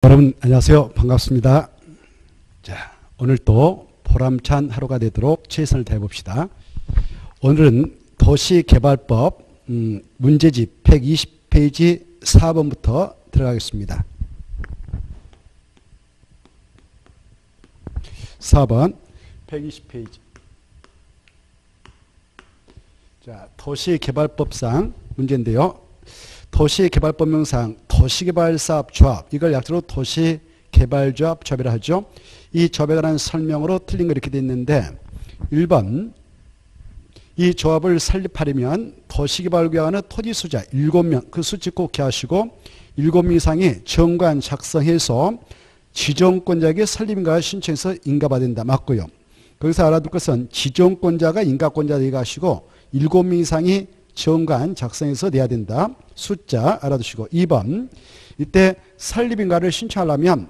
여러분 안녕하세요. 반갑습니다. 자, 오늘 또 보람찬 하루가 되도록 최선을 다해봅시다. 오늘은 도시개발법 문제집 120페이지 4번부터 들어가겠습니다. 4번 120페이지. 자, 도시개발법상 문제인데요. 도시개발법령상 도시개발사업조합, 이걸 약자로 도시개발조합 조합이라 하죠. 이 조합에 관한 설명으로 틀린 거 이렇게 돼 있는데, 1번 이 조합을 설립하려면 도시개발구역하는 토지소유자 7명, 그 수치 꼭 기하시고 7명 이상이 정관 작성해서 지정권자에게 설립인가를 신청해서 인가받아야 된다. 맞고요. 거기서 알아둘 것은 지정권자가 인가권자 되게 하시고 7명 이상이 정관 작성해서 내야 된다. 숫자 알아두시고, 2번 이때 설립인가를 신청하려면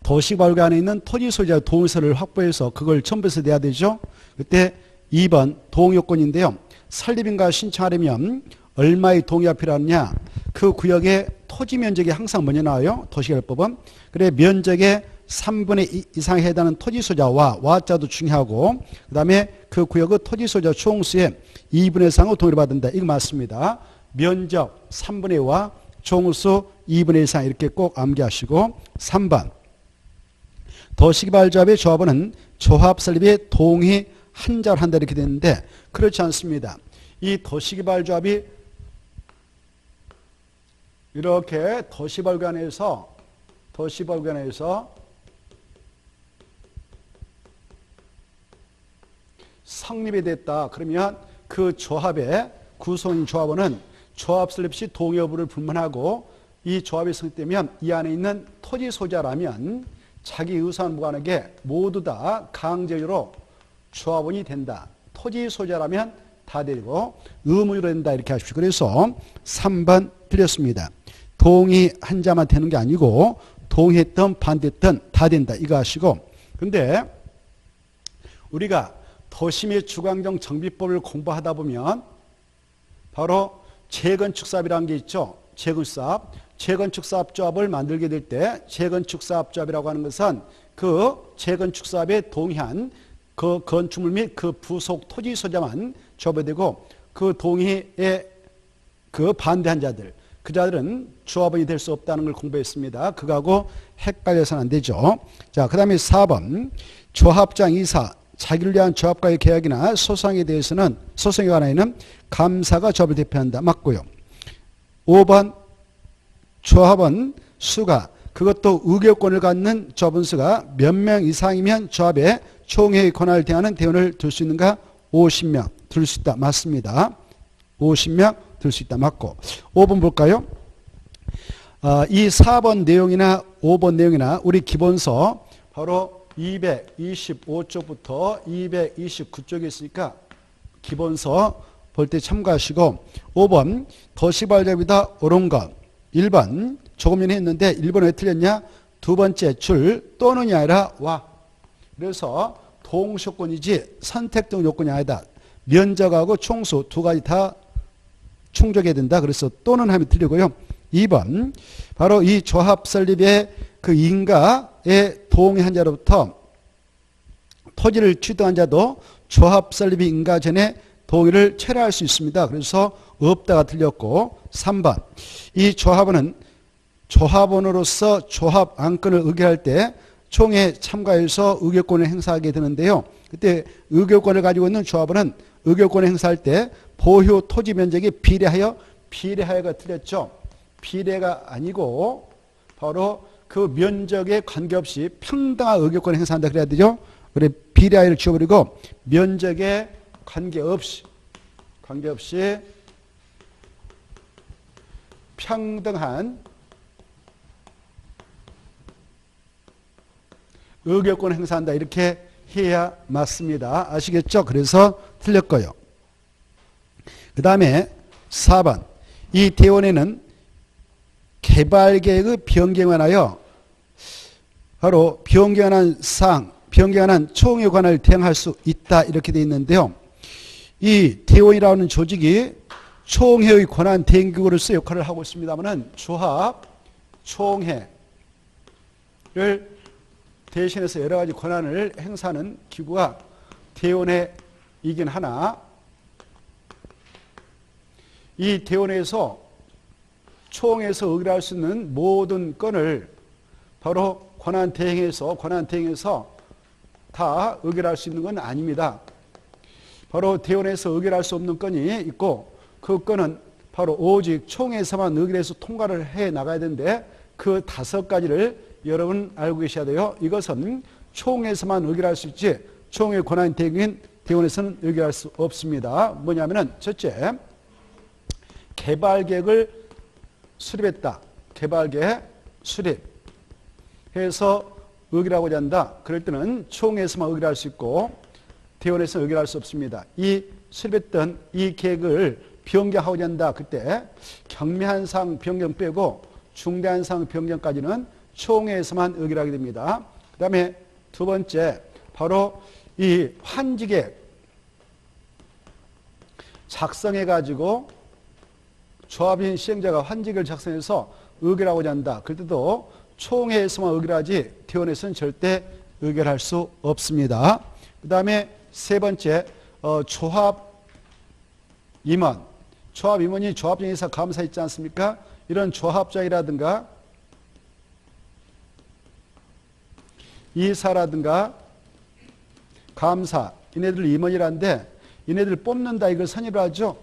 도시개발구 안에 있는 토지 소유자의 동의서를 확보해서 그걸 첨부해서 내야 되죠. 그때 2번 동의요건인데요. 설립인가 신청하려면 얼마의 동의가 필요하느냐, 그 구역의 토지 면적이 항상 먼저 나와요. 도시개발법은. 그래 면적의 3분의 2 이상에 해당하는 토지 소유자와 와자도 중요하고, 그 다음에 그 구역의 토지 소유자 총수의 2분의 1 이상을 동의를 받는다. 이거 맞습니다. 면적 3분의 2와 총수 2분의 1 이상 이렇게 꼭 암기하시고, 3번 도시개발조합의 조합원은 조합 설립에 동의 한자를 한다 이렇게 되는데, 그렇지 않습니다. 이 도시개발조합이 이렇게 도시개발구역에서 성립이 됐다. 그러면 그 조합의 구성인 조합원은 조합 설립 시 동의 여부를 불문하고, 이 조합이 성립되면 이 안에 있는 토지 소유자라면 자기 의사와 무관하게 모두 다 강제로 조합원이 된다. 토지 소유자라면 다 되고 의무로 된다. 이렇게 하십시오. 그래서 3번 틀렸습니다. 동의 한자만 되는 게 아니고 동의했든 반대했든 다 된다. 이거 하시고, 근데 우리가 도시 및 주거환경 정비법을 공부하다 보면 바로 재건축사업이라는 게 있죠. 재건축사업. 재건축사업조합을 만들게 될 때 재건축사업조합이라고 하는 것은 그 재건축사업에 동의한 그 건축물 및 그 부속 토지 소유자만 조합이 되고, 그 동의에 그 반대한 자들, 그 자들은 조합원이 될 수 없다는 걸 공부했습니다. 그거하고 헷갈려서는 안 되죠. 자, 그 다음에 4번 조합장 이사, 자기를 위한 조합과의 계약이나 소송에 대해서는, 소송에 관하여는 감사가 조합을 대표한다. 맞고요. 5번 조합원 수가, 그것도 의결권을 갖는 조합원 수가 몇 명 이상이면 조합의 총회의 권한을 대하는 대원을 들 수 있는가? 50명 들 수 있다. 맞습니다. 50명 들 수 있다. 맞고, 5번 볼까요? 이 4번 내용이나 5번 내용이나 우리 기본서 바로 225쪽부터 229쪽에 있으니까 기본서 볼 때 참고하시고, 5번 도시개발조합이다 옳은 것. 1번 조금 전에 했는데 1번 왜 틀렸냐? 두 번째 줄 또는이 아니라 와. 그래서 동시요건이지 선택적 요건이 아니다. 면적하고 총수 두 가지 다 충족해야 된다. 그래서 또는 하면 틀리고요. 2번 바로 이 조합 설립의 그 인가에 동의한 자로부터 토지를 취득한 자도 조합 설립이 인가 전에 동의를 철회할 수 있습니다. 그래서 없다가 틀렸고, 3번 이 조합원은 조합원으로서 조합 안건을 의결할 때 총회에 참가해서 의결권을 행사하게 되는데요. 그때 의결권을 가지고 있는 조합원은 의결권을 행사할 때 보유 토지 면적에 비례하여가 틀렸죠. 비례가 아니고 바로 그 면적에 관계없이 평등한 의결권을 행사한다 그래야 되죠. 그래 비례하여를 지워버리고 면적에 관계없이 평등한 의결권을 행사한다. 이렇게 해야 맞습니다. 아시겠죠? 그래서 틀렸고요. 그 다음에 4번 이 대원에는 개발계획의 변경에 관하여 바로 변경한 사항, 변경한 총회 관할 대행할 수 있다. 이렇게 되어 있는데요. 이 대원이라는 조직이 총회의 권한 대행기구로서 역할을 하고 있습니다만은 조합, 총회, 대신해서 여러 가지 권한을 행사하는 기구가 대원회이긴 하나 이 대원회에서 총회에서 의결할 수 있는 모든 건을 바로 권한대행에서 다 의결할 수 있는 건 아닙니다. 바로 대원회에서 의결할 수 없는 건이 있고 그 건은 바로 오직 총회에서만 의결해서 통과를 해 나가야 되는데 그 5가지를 여러분 알고 계셔야 돼요. 이것은 총회에서만 의결할 수 있지 총회 권한대행인 대원에서는 의결할 수 없습니다. 뭐냐면은 첫째, 개발계획을 수립했다. 개발계획 수립해서 의결하고자 한다. 그럴 때는 총회에서만 의결할 수 있고 대원에서는 의결할 수 없습니다. 이 수립했던 이 계획을 변경하고자 한다. 그때 경미한 사항 변경 빼고 중대한 사항 변경까지는 총회에서만 의결하게 됩니다. 그 다음에 두 번째, 바로 이 환지계획 작성해가지고 조합인 시행자가 환지계획을 작성해서 의결하고자 한다. 그럴 때도 총회에서만 의결하지 대원에서는 절대 의결할 수 없습니다. 그 다음에 세 번째, 조합임원. 조합임원이 조합장에서 감사 있지 않습니까? 이런 조합장이라든가 이사라든가 감사, 이네들 임원이라는데 이네들 뽑는다 이걸 선임을 하죠.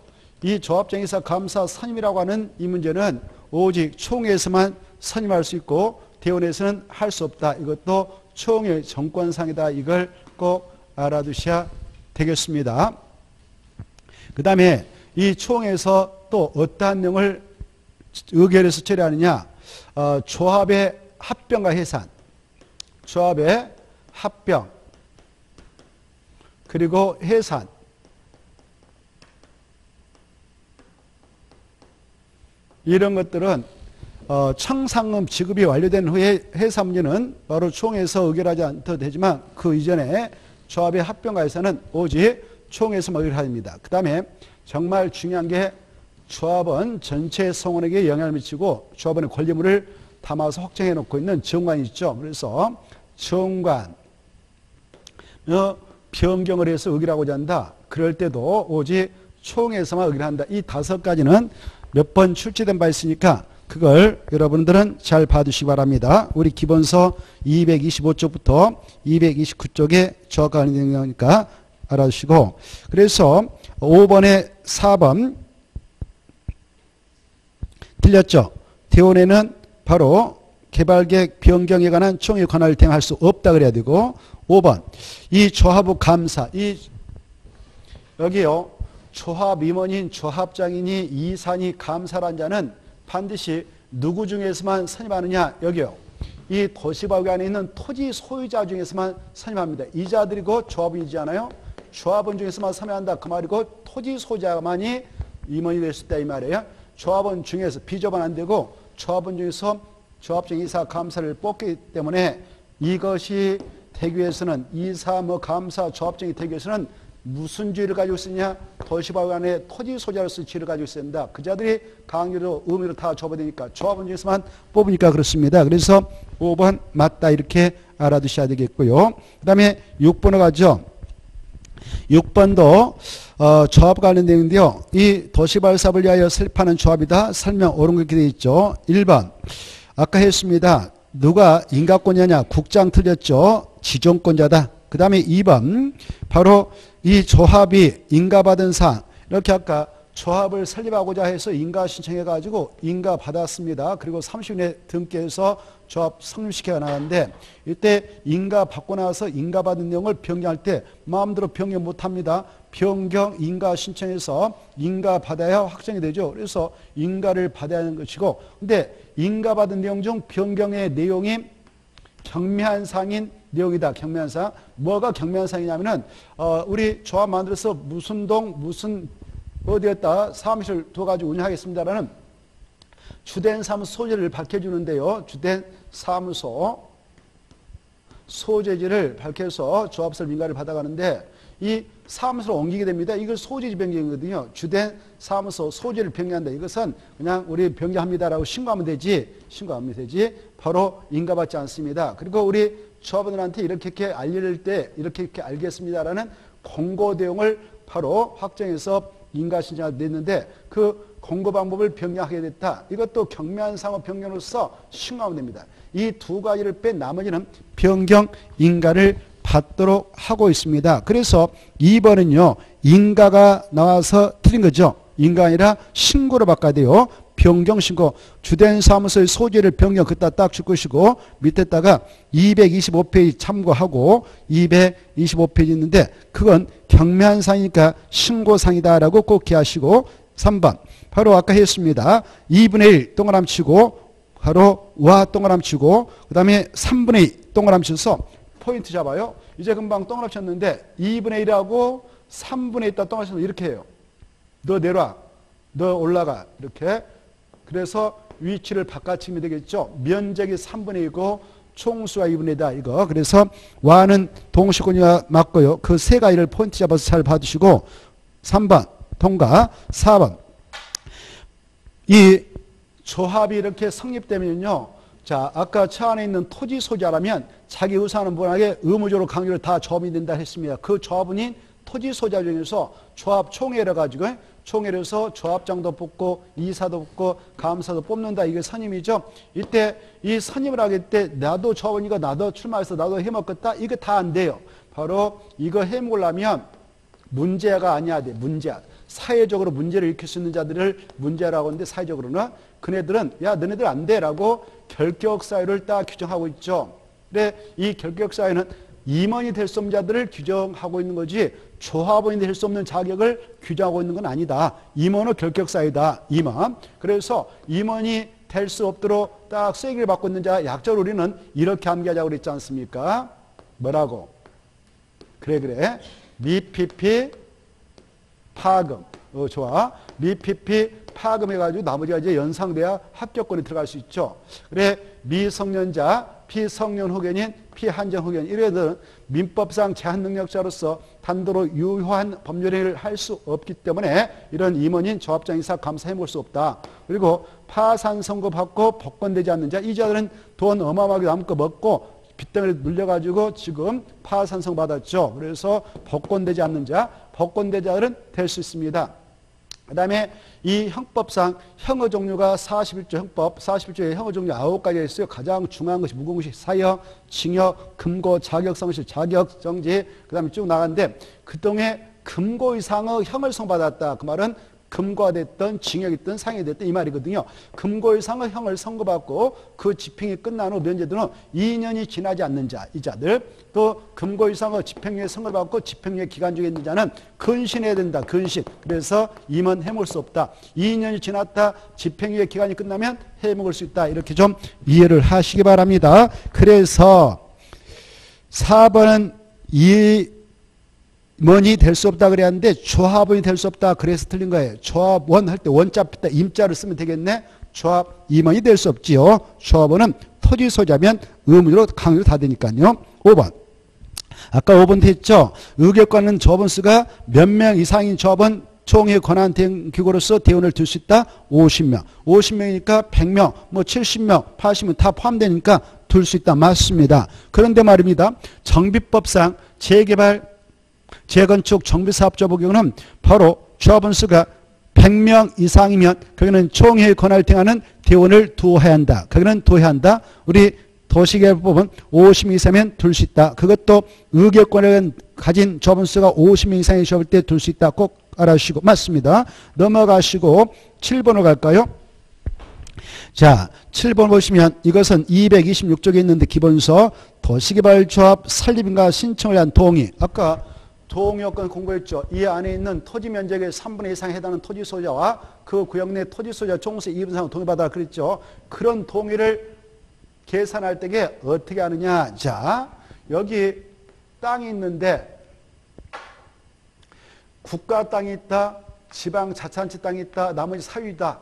이 조합장에서 감사 선임이라고 하는 이 문제는 오직 총회에서만 선임할 수 있고 대원에서는 할 수 없다. 이것도 총회 정권상이다. 이걸 꼭 알아두셔야 되겠습니다. 그 다음에 이 총회에서 또 어떠한 내용을 의결해서 처리하느냐. 조합의 합병과 해산, 조합의 합병, 그리고 해산, 이런 것들은 청산금 지급이 완료된 후에 해산 문제는 바로 총회에서 의결하지 않아도 되지만 그 이전에 조합의 합병과 해산은 오직 총회에서만 의결합니다. 그 다음에 정말 중요한 게 조합원 전체 성원에게 영향을 미치고 조합원의 권리물을 담아서 확정해 놓고 있는 정관이 있죠. 그래서 정관 변경을 해서 의결하고자 한다. 그럴 때도 오직 총회에서만 의결한다. 이 5가지는 몇 번 출제된 바 있으니까 그걸 여러분들은 잘 봐두시기 바랍니다. 우리 기본서 225쪽부터 229쪽에 정확한 내용이니까 알아두시고, 그래서 5번에 4번 틀렸죠. 대원회는 바로 개발계획 변경에 관한 총회 권한을 대행할 수 없다 그래야 되고, 5번 이 조합부 감사, 여기요 조합임원인 조합장이니 이사니 감사란 자는 반드시 누구 중에서만 선임하느냐. 여기요 이 도시법에 안에 있는 토지 소유자 중에서만 선임합니다. 이자들이고 조합원이지 않아요. 조합원 중에서만 선임한다 그 말이고 토지 소유자만이 임원이 될 수 있다 이 말이에요. 조합원 중에서 비조합은 안 되고 조합원 중에서 조합장 이사 감사를 뽑기 때문에 이것이 되기 위해서는 이사 감사 조합장이 되기 위해서는 무슨 죄를 가지고 있느냐. 도시법 안에 토지 소유자로서 죄를 가지고 있어야 된다. 그 자들이 강요로 의무로 다 줘버리니까 조합원 중에서만 뽑으니까 그렇습니다. 그래서 5번 맞다 이렇게 알아두셔야 되겠고요. 그 다음에 6번으로 가죠. 6번도 조합 관련 내용인데요. 이 도시발 사업을 위하여 설립하는 조합이다. 설명 옳은 거 이렇게 되어 있죠. 1번 아까 했습니다. 누가 인가권자냐. 국장 틀렸죠. 지정권자다. 그 다음에 2번 바로 이 조합이 인가받은 사항, 이렇게 아까 조합을 설립하고자 해서 인가 신청해 가지고 인가 받았습니다. 그리고 30일 내에 등기해서 조합 성립시켜 나가는데 이때 인가 받고 나서 인가 받은 내용을 변경할 때 마음대로 변경 못합니다. 변경 인가 신청해서 인가 받아야 확정이 되죠. 그래서 인가를 받아야 하는 것이고, 근데 인가 받은 내용 중 변경의 내용이 경미한 사항인 내용이다. 경미한 사항. 뭐가 경미한 사항이냐면은 우리 조합 만들어서 무슨 동 무슨 어디에다 사무실 둬가지고 운영하겠습니다라는 주된 사무소 소재를 밝혀주는데요. 주된 사무소 소재지를 밝혀서 조합설 민가를 받아가는데 이 사무소로 옮기게 됩니다. 이걸 소지 변경이거든요. 주된 사무소 소지를 변경한다. 이것은 그냥 우리 변경합니다라고 신고하면 되지. 바로 인가받지 않습니다. 그리고 우리 조합원들한테 이렇게 알릴 때 이렇게 알겠습니다라는 공고 내용을 바로 확정해서 인가 신청을 냈는데 그 공고 방법을 변경하게 됐다. 이것도 경미한 상호 변경으로서 신고하면 됩니다. 이 두 가지를 뺀 나머지는 변경 인가를 받도록 하고 있습니다. 그래서 2번은요. 인가가 나와서 틀린 거죠. 인가가 아니라 신고로 바꿔야 돼요. 변경 신고. 주된 사무소의 소재를 변경 그따 딱 줄 것이고 밑에다가 225페이지 참고하고 225페이지 있는데 그건 경미한 사항이니까 신고사항이다라고 꼭 기하시고 3번. 바로 아까 했습니다. 2분의 1 동그라미 치고 바로 와 동그라미 치고 그 다음에 3분의 2 동그라미 쳐서 포인트 잡아요. 이제 금방 동그라미 쳤는데 2분의 1하고 3분의 1다 동그라미 쳐서 이렇게 해요. 너 내려와. 너 올라가. 이렇게. 그래서 위치를 바꿔치면 되겠죠. 면적이 3분의 1이고 총수가 2분의 1이다. 이거. 그래서 와는 동시권이와 맞고요. 그 세 가지를 포인트 잡아서 잘 봐두시고 3번 통과. 4번. 이 조합이 이렇게 성립되면요. 자, 아까 차 안에 있는 토지 소유자라면 자기 의사는 무난하게 의무적으로 강요를 다 조합이 된다 했습니다. 그 조합원인 토지 소유자 중에서 조합 총회를 가지고 총회를 해서 조합장도 뽑고 이사도 뽑고 감사도 뽑는다. 이게 선임이죠. 이때 이 선임을 하기 때 나도 조합원이고 나도 출마해서 나도 해먹겠다. 이거 다 안 돼요. 바로 이거 해먹으려면 문제가 아니야 돼. 문제야. 사회적으로 문제를 일으킬 수 있는 자들을 문제라고 하는데 사회적으로는 그네들은 야 너네들 안 돼라고 결격사유를 딱 규정하고 있죠. 근데 이 결격사유는 임원이 될 수 없는 자들을 규정하고 있는 거지 조합원이 될 수 없는 자격을 규정하고 있는 건 아니다. 임원은 결격사유다. 임원. 그래서 임원이 될 수 없도록 딱 쐐기를 받고 있는 자 약적으로 우리는 이렇게 암기하자고 그랬지 않습니까? 뭐라고? 그래. 미피피 파금. 좋아. 미피피 파금 해가지고 나머지가 이제 연상돼야 합격권에 들어갈 수 있죠. 그래, 미성년자, 피성년 후견인, 피한정 후견인. 이래들은 민법상 제한 능력자로서 단도로 유효한 법률행위를 할 수 없기 때문에 이런 임원인 조합장 이사 감사 해볼 수 없다. 그리고 파산 선고 받고 복권되지 않는 자, 이 자들은 돈 어마어마하게 남고 먹고 빚덩이를 물려가지고 지금 파산 선고 받았죠. 그래서 복권되지 않는 자, 복권대자들은 될 수 있습니다. 그 다음에 이 형법상 형의 종류가 41조 형법, 41조에 형의 종류 9가지가 있어요. 가장 중요한 것이 무궁무식, 사형, 징역, 금고, 자격성실, 자격정지, 그 다음에 쭉 나가는데 그동안에 금고 이상의 형을 선고받았다. 그 말은 금고가 됐든 징역이 됐든 상이 됐든 이 말이거든요. 금고 이상의 형을 선고받고 그 집행이 끝난 후 면제된 후 2년이 지나지 않는 자, 이 자들 또 금고 이상의 집행유예 선고를 받고 집행유예 기간 중에 있는 자는 근신해야 된다. 근신. 그래서 임원 해먹을 수 없다. 2년이 지났다. 집행유예 기간이 끝나면 해먹을 수 있다. 이렇게 좀 이해를 하시기 바랍니다. 그래서 4번은 임원이 될 수 없다 그랬는데 조합원이 될 수 없다 그래서 틀린 거예요. 조합원 할 때 원자 뺐다 임자를 쓰면 되겠네. 조합 임원이 될 수 없지요. 조합원은 토지 소유자면 의무적으로 강요를 다 되니까요. 5번. 아까 5번 했죠. 의결권은 조합원 수가 몇 명 이상인 조합원 총회 권한 대행 기구로서 대원을 둘 수 있다. 50명. 50명이니까 100명, 뭐 70명, 80명 다 포함되니까 둘 수 있다. 맞습니다. 그런데 말입니다. 정비법상 재개발 재건축 정비사업자 복용은 바로 조합원 수가 100명 이상이면 거기는 총회의 권한을 행하는 대원을 두어야 한다. 거기는 두어야 한다. 우리 도시개발법은 50명 이상이면 둘 수 있다. 그것도 의결권을 가진 조합원 수가 50명 이상이 조합을 때 둘 수 있다. 꼭 알아주시고 맞습니다. 넘어가시고 7번으로 갈까요? 자, 7번 보시면 이것은 226쪽에 있는데 기본서 도시개발조합 설립인가 신청을 위한 동의. 아까 동의요건 공부했죠. 이 안에 있는 토지 면적의 3분의 2 이상에 해당하는 토지 소유자와 그 구역 내 토지 소유자 총수 2분 이상 동의받아라 그랬죠. 그런 동의를 계산할 때에 어떻게 하느냐. 자, 여기 땅이 있는데 국가 땅이 있다. 지방 자치단체 땅이 있다. 나머지 사유이다.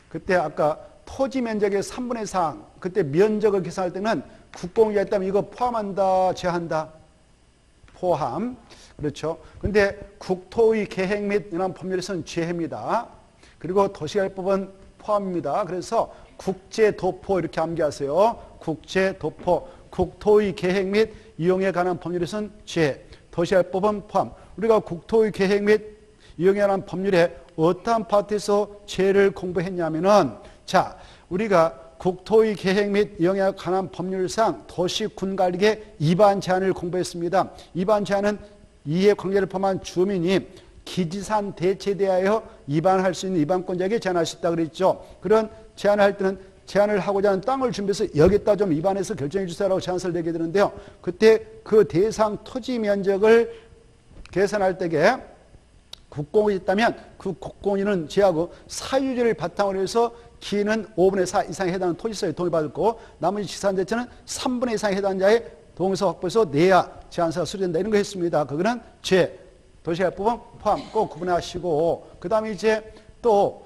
그때 아까 토지 면적의 3분의 4, 그때 면적을 계산할 때는 국공유지가 있다면 이거 포함한다, 제한다? 포함. 그렇죠. 근데 국토의 계획 및 이런 법률에서는 제해입니다. 그리고 도시개발법은 포함입니다. 그래서 국제도포 이렇게 암기하세요. 국제도포. 국토의 계획 및 이용에 관한 법률에서는 제해. 도시개발법은 포함. 우리가 국토의 계획 및 이용에 관한 법률에 어떠한 파트에서 제해를 공부했냐면은 자, 우리가 국토의 계획 및 이용에 관한 법률상 도시군관리계 위반 제한을 공부했습니다. 위반 제한은 이해 관계를 포함한 주민이 기지산 대체에 대하여 위반할 수 있는 위반권자에게 제한할 수 있다 그랬죠. 그런 제한을 할 때는 제한을 하고자 하는 땅을 준비해서 여기다 좀 위반해서 결정해 주세요라고 제한서를 내게 되는데요. 그때 그 대상 토지 면적을 계산할 때에 국공이 있다면 그 국공인은 제하고 사유지를 바탕으로 해서 기는 5분의 4 이상에 해당하는 토지소에 동의받을 거고 나머지 지산대체는 3분의 2 이상에 해당하는 자의 동의서 확보해서 내야 제한서가 수리된다 이런 거 했습니다. 그거는 제 도시개발법은 포함 꼭 구분하시고 그 다음에 이제 또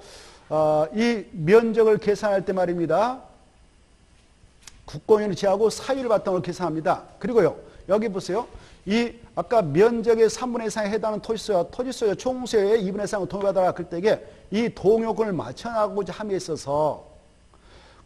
이 면적을 계산할 때 말입니다. 국공인을 제하고 사유를 바탕으로 계산합니다. 그리고요 여기 보세요. 이 아까 면적의 3분의 2상에 해당하는 토지소야 총수의 2분의 3을 동의받아라 그럴 때에 이 동요권을 맞춰나가고자 함에 있어서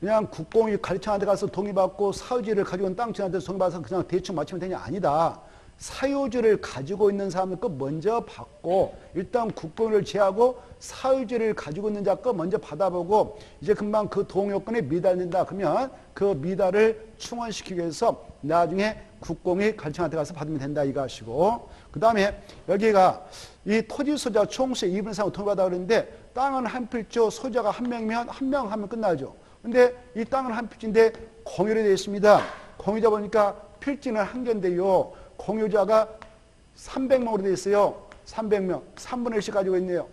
그냥 국공이 가르쳐한테 가서 동의받고 사유지를 가지고 있는 땅 주인한테 동의받아서 그냥 대충 맞추면 되냐 아니다. 사유지를 가지고 있는 사람들 거 먼저 받고 일단 국공을 제하고 사유지를 가지고 있는 자 거 먼저 받아보고 이제 금방 그 동요권에 미달된다 그러면 그 미달을 충원시키기 위해서 나중에 국공이 갈청한테 가서 받으면 된다 이거 하시고 그 다음에 여기가 이 토지 소자 총수의 2분의 3을 동의받아 그러는데 땅은 한 필조 소자가 한 명이면 한 명 하면 끝나죠. 근데 이 땅은 한 필지인데 공유로 되어 있습니다. 공유자 보니까 필지는 한 개인데요. 공유자가 300명으로 되어 있어요. 300명. 3분의 1씩 가지고 있네요.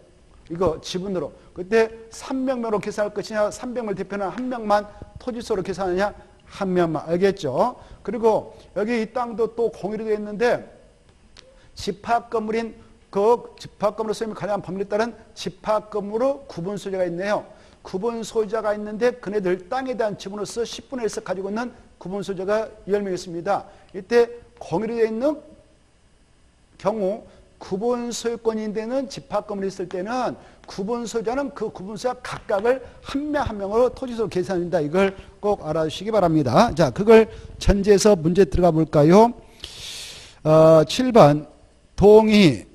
이거 지분으로. 그때 300명으로 계산할 것이냐 300명 대표는 한 명만 토지소로 계산하느냐 한 명만. 알겠죠? 그리고 여기 이 땅도 또 공유로 되어 있는데 집합건물인 그 집합건물로 소임을 관리한 법률에 따른 집합건물로 구분 소유자가 있네요. 구분 소유자가 있는데 그네들 땅에 대한 지분으로서 10분의 1씩 가지고 있는 구분 소유자가 10명 있습니다. 이때 공유로 되어 있는 경우 구분 소유권인데는 집합건물이 있을 때는 구분 소유자는 그 구분 소유자 각각을 한 명 한 명으로 토지소로 계산한다. 이걸 꼭 알아주시기 바랍니다. 자, 그걸 전제해서 문제 들어가 볼까요? 7번 동의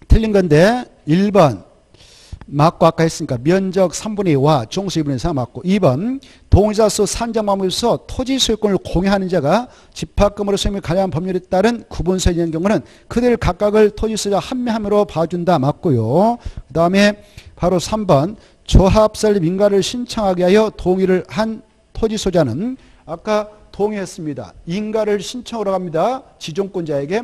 틀린 건데 1번 맞고 아까 했으니까 면적 3분의 2와 종수 2분의 4 맞고 2번 동의자 수 산정 방법에서 토지 소유권을 공유하는 자가 집합금으로 소임을 관리한 법률에 따른 구분 소유자인 경우는 그들 각각을 토지 소유자 한 명 한 명으로 봐준다 맞고요. 그 다음에 바로 3번 조합 설립 인가를 신청하게 하여 동의를 한 토지 소유자는 아까 동의했습니다. 인가를 신청으로 갑니다. 지정권자에게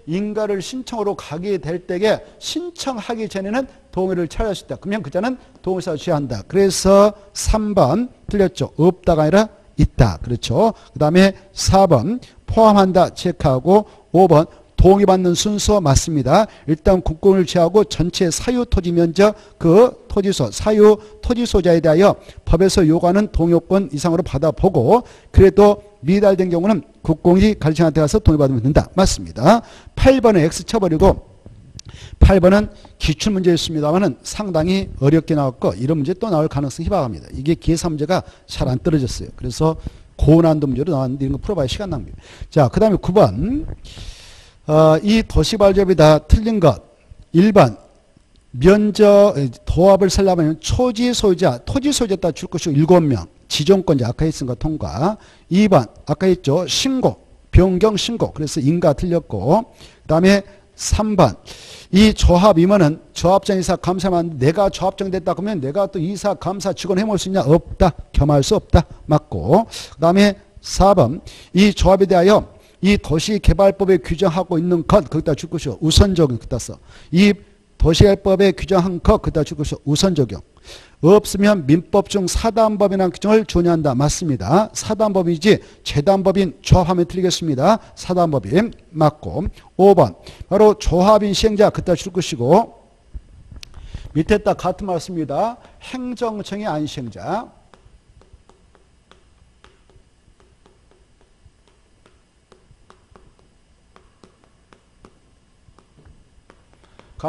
인가를 신청으로 가게 될 때에 신청하기 전에는 동의를 찾을 수 있다. 그러면 그자는 동의서를 취한다. 그래서 3번 틀렸죠. 없다가 아니라 있다. 그렇죠. 그 다음에 4번 포함한다 체크하고 5번 동의받는 순서 맞습니다. 일단 국공을 제하고 전체 사유 토지 면적 그 토지소 사유 토지소자에 대하여 법에서 요구하는 동요권 이상으로 받아보고 그래도 미달된 경우는 국공이 가르쳐한테 가서 동의받으면 된다. 맞습니다. 8번은 X 쳐버리고 8번은 기출문제였습니다만 상당히 어렵게 나왔고 이런 문제 또 나올 가능성이 희박합니다. 이게 계산 문제가 잘 안 떨어졌어요. 그래서 고난도 문제로 나왔는데 이런 거 풀어봐야 시간 낭비. 자, 그 다음에 9번 이 도시발접이 다 틀린 것 1번 면적 도합을 설립하면 토지 소유자 따라 줄 것이고 7명 지정권자 아까 했으니까 통과 2번 아까 했죠 신고 변경 신고 그래서 인가 틀렸고 그 다음에 3번 이 조합 임원은 조합장 이사 감사만 내가 조합장 됐다 그러면 내가 또 이사 감사 직원 해볼 수 있냐 없다 겸할 수 없다 맞고 그 다음에 4번 이 조합에 대하여 이 도시개발법에 규정하고 있는 것 거기다 줄 것이고 우선 적용 거기다 써. 이 도시개발법에 규정한 것 거기다 줄 것이고 우선 적용. 없으면 민법 중 사단법이라는 규정을 준용한다. 맞습니다. 사단법이지 재단법인 조합하면 틀리겠습니다. 사단법인 맞고 5번 바로 조합인 시행자 거기다 줄 것이고 밑에 딱 같은 말 씁니다. 행정청의 안시행자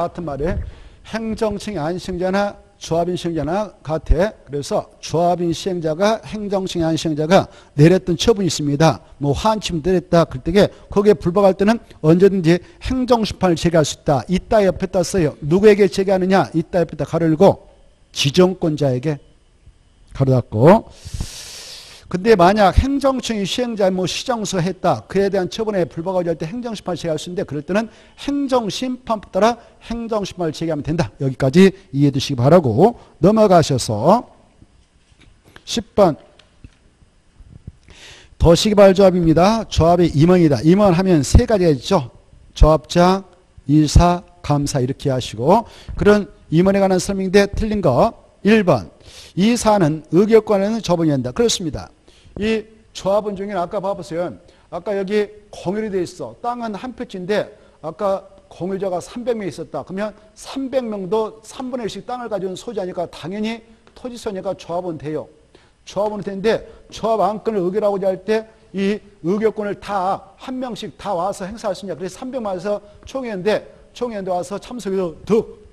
같은 말이에요. 행정층의 안시행자나 조합인 시행자나 같아. 그래서 조합인 시행자가 행정층의 안시행자가 내렸던 처분이 있습니다. 뭐 환침 내렸다. 그럴 때 거기에 불복할 때는 언제든지 행정심판을 제기할 수 있다. 이따 옆에다 써요. 누구에게 제기하느냐? 이따 옆에다 가로 열고 지정권자에게 가로 닫고. 근데 만약 행정청이 시행자 뭐 시정서 했다. 그에 대한 처분에 불복하지 할 때 행정심판을 제기할 수 있는데 그럴 때는 행정심판법 따라 행정심판을 제기하면 된다. 여기까지 이해해 두시기 바라고 넘어가셔서 10번 도시개발조합입니다. 조합의 임원이다. 임원하면 세 가지가 있죠. 조합장, 이사, 감사 이렇게 하시고 그런 임원에 관한 설명인데 틀린 거 1번 이사는 의결권에는 조합원이 한다. 그렇습니다. 이 조합원 중에는 아까 봐보세요. 아까 여기 공유이 돼 있어. 땅은 한 표지인데 아까 공유자가 300명 있었다. 그러면 300명도 3분의 1씩 땅을 가지고 소유자니까 당연히 토지소유니까 조합원 돼요. 조합원이 되는데 조합 안건을 의결하고자 할 때 이 의결권을 다 한 명씩 다 와서 행사할 수 있냐. 그래서 300만 와서 총회인데 와서 참석해서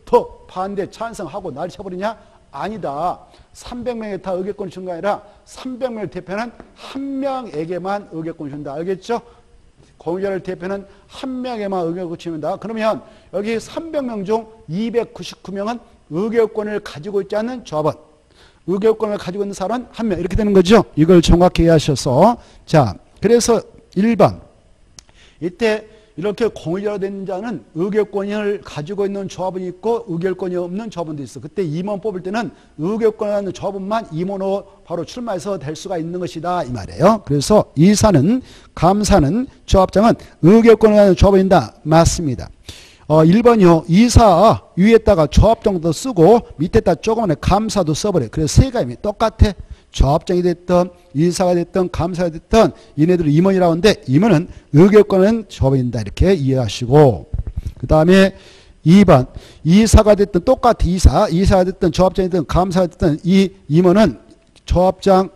더 반대 찬성하고 난리 쳐버리냐. 아니다. 300명에 다 의결권을 준 게 아니라 300명을 대표하는 한 명에게만 의결권을 준다. 알겠죠? 공유자를 대표하는 한 명에만 의결권을 준다. 그러면 여기 300명 중 299명은 의결권을 가지고 있지 않는 조합원. 의결권을 가지고 있는 사람은 한 명. 이렇게 되는 거죠. 이걸 정확히 이해하셔서. 자, 그래서 1번. 이때 이렇게 공유자로 된 자는 의결권을 가지고 있는 조합원이 있고 의결권이 없는 조합원도 있어. 그때 임원 뽑을 때는 의결권을 갖는 조합원만 임원으로 바로 출마해서 될 수가 있는 것이다. 이 말이에요. 그래서 이사는, 감사는, 조합장은 의결권을 갖는 조합원이다. 맞습니다. 1번이요. 이사 위에다가 조합장도 쓰고 밑에다 조그만한 감사도 써버려. 그래서 세 가지 똑같아. 조합장이 됐든 이사가 됐든 감사가 됐든 얘네들을 임원이라고 하는데 임원은 의결권은 조합원이다. 이렇게 이해하시고 그 다음에 2번 이사가 됐든 똑같아. 이사가 됐든 조합장이 됐든 감사가 됐든 이 임원은 조합장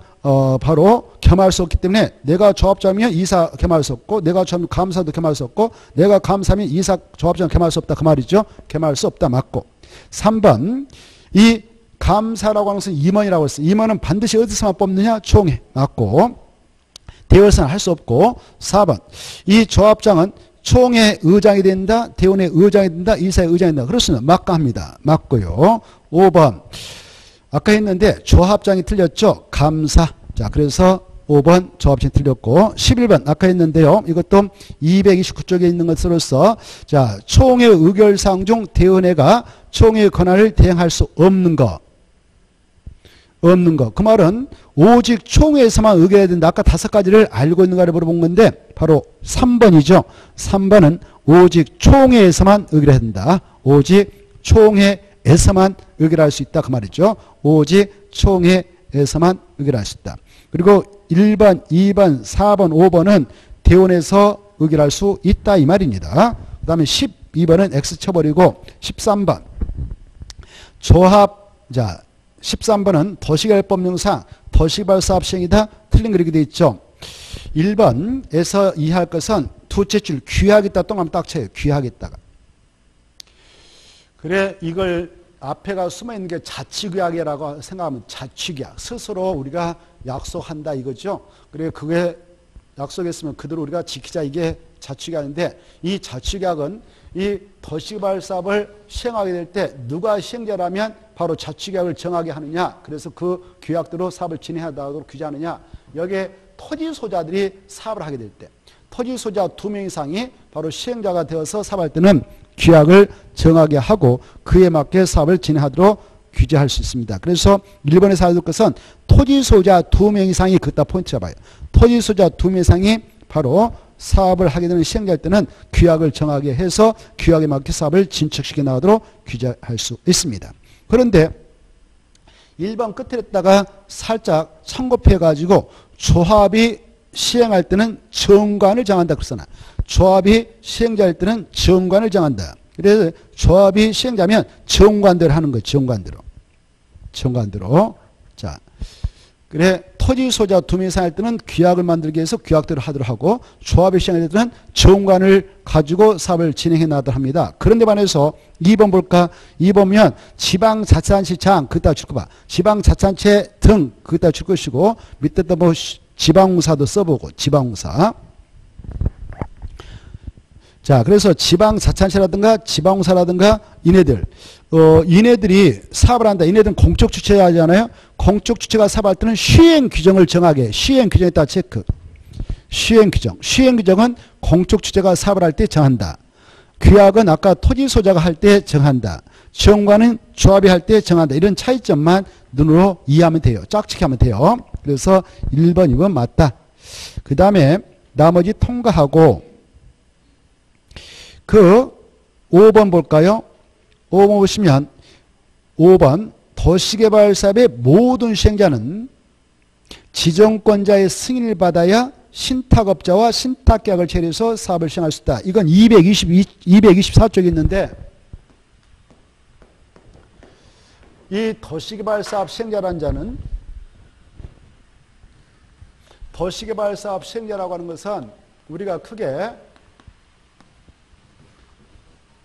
바로 겸할 수 없기 때문에 내가 조합장이면 이사 겸할 수 없고 내가 조합장 감사도 겸할 수 없고 내가 감사면 이사 조합장 겸할 수 없다. 그 말이죠. 겸할 수 없다. 맞고 3번 이 감사라고 하는 것은 임원이라고 했어요. 임원은 반드시 어디서만 뽑느냐? 총회. 맞고 대회에서는 할 수 없고 4번 이 조합장은 총회 의장이 된다. 대원의 의장이 된다. 이사의 의장이 된다. 그렇습니다. 맞가합니다. 맞고요. 5번 아까 했는데 조합장이 틀렸죠. 감사. 자, 그래서 5번 조합장이 틀렸고 11번 아까 했는데요. 이것도 229쪽에 있는 것으로서 자 총회 의결사항 중 대원회가 총회의 권한을 대행할 수 없는 것. 그 말은 오직 총회에서만 의결해야 된다. 아까 5가지를 알고 있는가를 물어본 건데 바로 3번이죠. 3번은 오직 총회에서만 의결해야 된다. 오직 총회에서만 의결할 수 있다. 그 말이죠. 오직 총회에서만 의결할 수 있다. 그리고 1번, 2번, 4번, 5번은 대원에서 의결할 수 있다. 이 말입니다. 그 다음에 12번은 X 쳐버리고 13번 조합. 자 13번은 도시개발법령상 도시개발사업 시행이다. 틀린 거 이렇게 되어 있죠. 1번에서 이해할 것은 두째 줄 귀하겠다 동하면 딱 쳐요. 귀하겠다가. 그래 이걸 앞에가 숨어있는 게 자치규약이라고 생각하면 자치규약. 스스로 우리가 약속한다 이거죠. 그래 그게 약속했으면 그대로 우리가 지키자 이게 자치규약인데 이 자치규약은 이 도시개발 사업을 시행하게 될 때 누가 시행자라면 바로 자치규약을 정하게 하느냐. 그래서 그 규약대로 사업을 진행하도록 규제하느냐. 여기에 토지소자들이 사업을 하게 될 때 토지소자 2명 이상이 바로 시행자가 되어서 사업할 때는 규약을 정하게 하고 그에 맞게 사업을 진행하도록 규제할 수 있습니다. 그래서 1번에서 알아둘 것은 토지소자 2명 이상이 그따 포인트 잡아요. 토지소자 2명 이상이 바로 사업을 하게 되는 시행자일 때는 규약을 정하게 해서 규약에 맞게 사업을 진척시켜 나가도록 규제할 수 있습니다. 그런데 1번 끝에다가 살짝 참고해 가지고 조합이 시행할 때는 정관을 정한다 그러잖아. 조합이 시행자일 때는 정관을 정한다. 그래서 조합이 시행자면 정관대로 하는 거예요. 정관대로. 자, 그래 토지 소자 두 명 이상 할 때는 규약을 만들기 위해서 규약대로 하도록 하고 조합의 시행할 때는 정관을 가지고 사업을 진행해 나도록 합니다. 그런데 반해서 2번 볼까? 2번면 지방자치단체장 그따 줄 거 봐. 지방자치단체 등 그따 줄 것이고 밑에다 뭐 지방공사도 써보고 지방공사. 자, 그래서 지방자치단체라든가 지방공사라든가 이네들이 사업을 한다. 이네들은 공적 주체하잖아요. 공적 주체가 사업할 때는 시행 규정을 정하게. 시행 규정에 따라 체크. 시행 규정. 시행 규정은 공적 주체가 사업을 할 때 정한다. 규약은 아까 토지 소자가 할 때 정한다. 정관은 조합이 할 때 정한다. 이런 차이점만 눈으로 이해하면 돼요. 짝짓기 하면 돼요. 그래서 1번, 2번 맞다. 그 다음에 나머지 통과하고 그 5번 볼까요? 5번 보시면 5번 도시개발사업의 모든 수행자는 지정권자의 승인을 받아야 신탁업자와 신탁계약을 체결해서 사업을 시행할 수 있다. 이건 224쪽에 있는데 이 도시개발사업 시행자라는 자는 도시개발사업 시행자라고 하는 것은 우리가 크게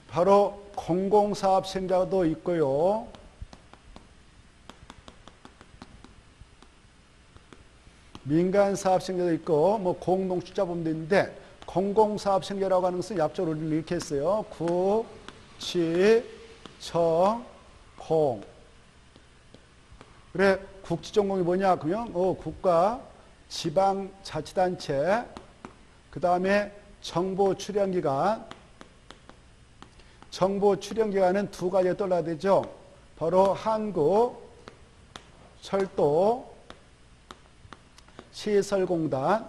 바로 공공사업 시행자도 있고요. 민간사업 시행자도 있고 뭐 공동출자범도 있는데 공공사업 시행자라고 하는 것은 약적으로 우리는 이렇게 했어요. 구, 지, 청, 공. 그래 국지전공이 뭐냐? 그러면 국가, 지방자치단체, 그 다음에 정보 출연기관. 정보 출연기관은 두 가지가 떠올라야 되죠. 바로 한국 철도 시설공단.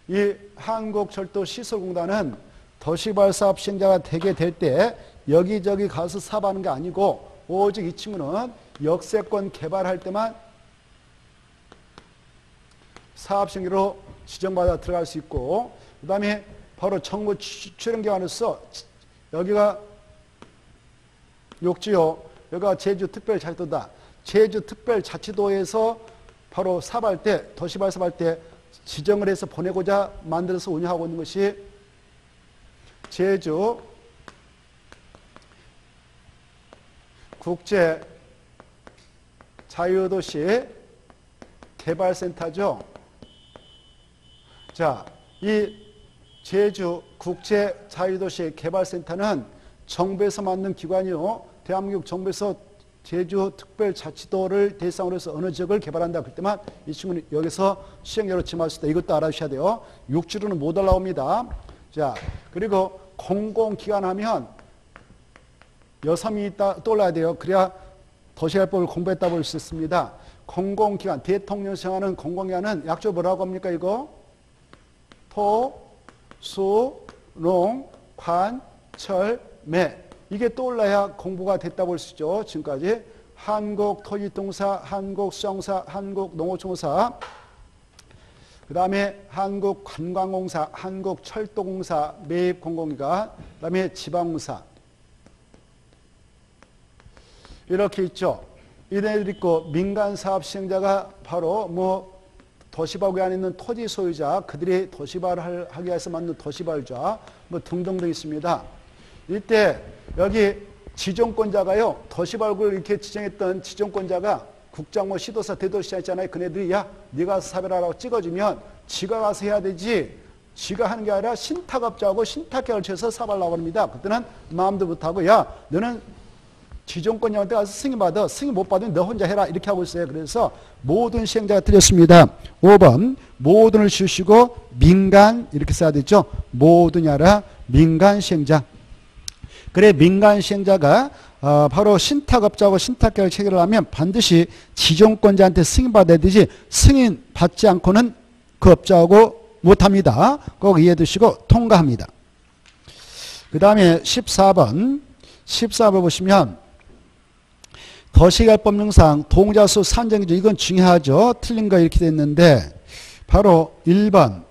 이 한국철도 시설공단은 도시개발사업 시행자가 되게 될 때 여기저기 가서 사업하는 게 아니고 오직 이 친구는 역세권 개발할 때만 사업 시행자로 지정받아 들어갈 수 있고, 그 다음에 바로 정부 출연기관으로서 여기가 욕지요. 여기가 제주특별자치도다. 제주특별자치도에서 바로 사업할 때, 도시발 사업할 때 지정을 해서 보내고자 만들어서 운영하고 있는 것이 제주 국제 자유도시 개발센터죠. 자, 이 제주 국제 자유도시 개발센터는 정부에서 만든 기관이요. 대한민국 정부에서 제주특별자치도를 대상으로 해서 어느 지역을 개발한다. 그럴 때만 이 친구는 여기서 시행자로 지정할 수 있다. 이것도 알아주셔야 돼요. 6주로는 못 올라옵니다. 자, 그리고 공공기관 하면 6명이 떠올라야 돼요. 그래야 도시개발법을 공부했다 볼 수 있습니다. 공공기관, 대통령 정하는 공공기관은 약조 뭐라고 합니까? 이거? 토, 수, 농, 관, 철, 매. 이게 떠올라야 공부가 됐다 볼 수 있죠. 지금까지 한국토지통사, 한국수정사, 한국농어촌공사, 그 다음에 한국관광공사, 한국철도공사, 매입공공기관, 그 다음에 지방공사. 이렇게 있죠. 이네들 있고 민간사업 시행자가 바로 뭐 도시발구에 안에 있는 토지 소유자, 그들이 도시발을 하기 위해서 만든 도시발자 뭐 등등등 있습니다. 이때 여기 지정권자가요. 도시발구를 이렇게 지정했던 지정권자가 국장 뭐 시도사 대도시장 있잖아요. 그네들이 야 네가 사별하라고 찍어주면 지가 가서 해야 되지. 지가 하는 게 아니라 신탁업자하고 신탁계약을 쳐서 사발라고 합니다. 그때는 마음도 못하고 야 너는 지정권자한테 가서 승인 받아. 승인 못 받으면 너 혼자 해라. 이렇게 하고 있어요. 그래서 모든 시행자가 틀렸습니다. 5번 모든을 주시고 민간 이렇게 써야 되죠. 모든이 아니라 민간 시행자. 그래 민간 시행자가 바로 신탁업자하고 신탁계약을 체결을 하면 반드시 지정권자한테 승인받아야 되지 승인 받지 않고는 그 업자하고 못합니다. 꼭 이해해 두시고 통과합니다. 그 다음에 14번 보시면 도시개발법령상 동자수 산정기준 이건 중요하죠. 틀린 거 이렇게 됐는데 바로 1번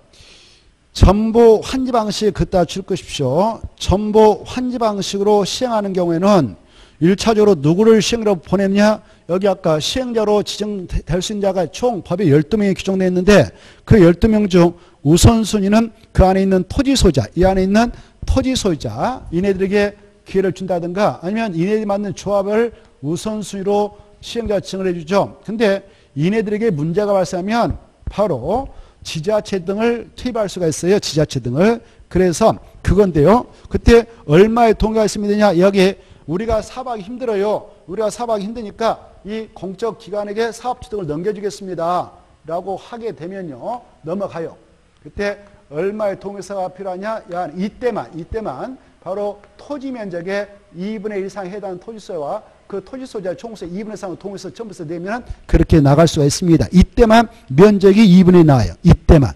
전부 환지 방식 그따 줄 것이십시오. 전부 환지 방식으로 시행하는 경우에는 1차적으로 누구를 시행자로 보냈냐? 여기 아까 시행자로 지정될 수 있는 자가 총 법에 12명이 규정되어 있는데 그 12명 중 우선순위는 그 안에 있는 토지소유자, 이 안에 있는 토지소유자, 이네들에게 기회를 준다든가 아니면 이네들이 맞는 조합을 우선순위로 시행자 지정을 해주죠. 근데 이네들에게 문제가 발생하면 바로 지자체 등을 투입할 수가 있어요. 지자체 등을. 그래서 그건데요. 그때 얼마의 동의가 있으면 되냐? 여기 우리가 사업하기 힘들어요. 우리가 사업하기 힘드니까 이 공적 기관에게 사업주 등을 넘겨주겠습니다. 라고 하게 되면요. 넘어가요. 그때 얼마의 동의서가 필요하냐? 이때만 바로 토지 면적의 2분의 1 이상에 해당하는 토지소유와 그 토지소유자의 총수의 2분의 1 이상의 동의서 첨부해서 내면 그렇게 나갈 수가 있습니다. 이때만 면적이 2분의 1 나와요. 이때만.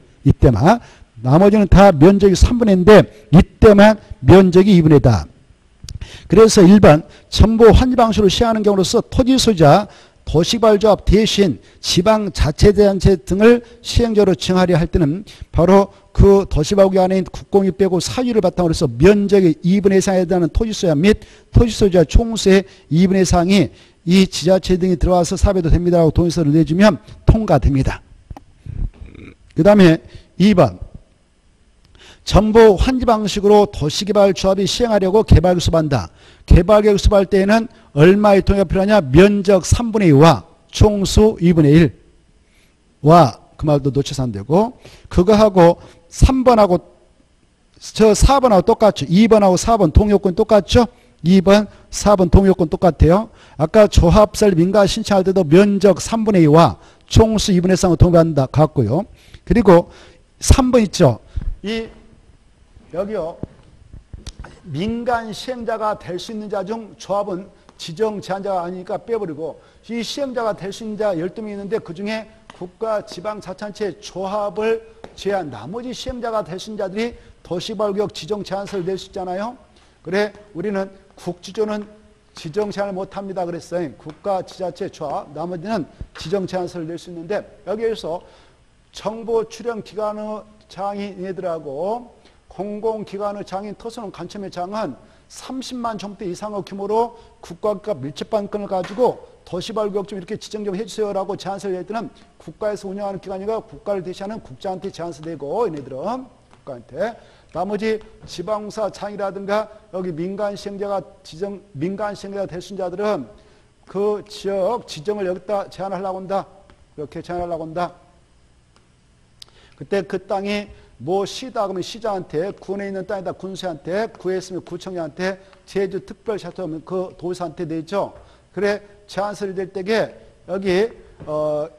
나머지는 다 면적이 3분의 1인데 이때만 면적이 2분의 1이다. 그래서 1번 첨부 환지 방식으로 시행하는 경우로서 토지소유자, 도시개발조합 대신 지방자치단체 등을 시행자로 지정하려 할 때는 바로 그 도시개발구역 안에 있는 국공유 빼고 사유를 바탕으로 해서 면적의 2분의 1 이상에 해당하는 토지소유자 및 토지소유자 총수의 2분의 1 이상이 이 지자체 등이 들어와서 사업해도 됩니다라고 동의서를 내주면 통과됩니다. 그 다음에 2번 전부 환지 방식으로 도시개발조합이 시행하려고 개발계획 수립한다. 개발계획 수립할 때에는 얼마의 동의가 필요하냐? 면적 3분의 2와 총수 2분의 1와 그 말도 놓쳐서 안 되고 그거하고 3번하고 저 4번하고 똑같죠. 2번하고 4번 동의요건 똑같죠. 2번, 4번 동의요건 똑같아요. 아까 조합설 민가 신청할 때도 면적 3분의 2와 총수 2분의 1 이상을 동의한다 같고요. 그리고 3번 있죠. 여기요. 민간 시행자가 될 수 있는 자 중 조합은 지정 제한자가 아니니까 빼버리고 이 시행자가 될 수 있는 자 12명이 있는데 그중에 국가 지방자치단체 조합을 제한 나머지 시행자가 될 수 있는 자들이 도시개발구역 지정 제한서를 낼 수 있잖아요. 그래 우리는 국지조는 지정 제한을 못합니다 그랬어요. 국가 지자체 조합 나머지는 지정 제한서를 낼 수 있는데 여기에서 정보 출연 기관의 장인애들하고 공공기관의 장인 토선원 간첨의 장은 30만 정대 이상의 규모로 국가가 밀집반권을 가지고 도시개발구역 좀 이렇게 지정 좀 해주세요라고 제안서를 낼 때는 국가에서 운영하는 기관이가 국가를 대신하는 국장한테 제안서 내고 얘네들은 국가한테 나머지 지방공사 장이라든가 여기 민간 시행자가 될 수 있는 자들은 그 지역 지정을 여기다 제안하려고 한다. 이렇게 제안하려고 한다. 그때 그 땅이 뭐 시다 그러면 시장한테, 군에 있는 땅에다 군수한테, 구에 있으면 구청장한테, 제주 특별자치하면 그 도지사한테 내죠. 그래 제안서를 낼 때에 여기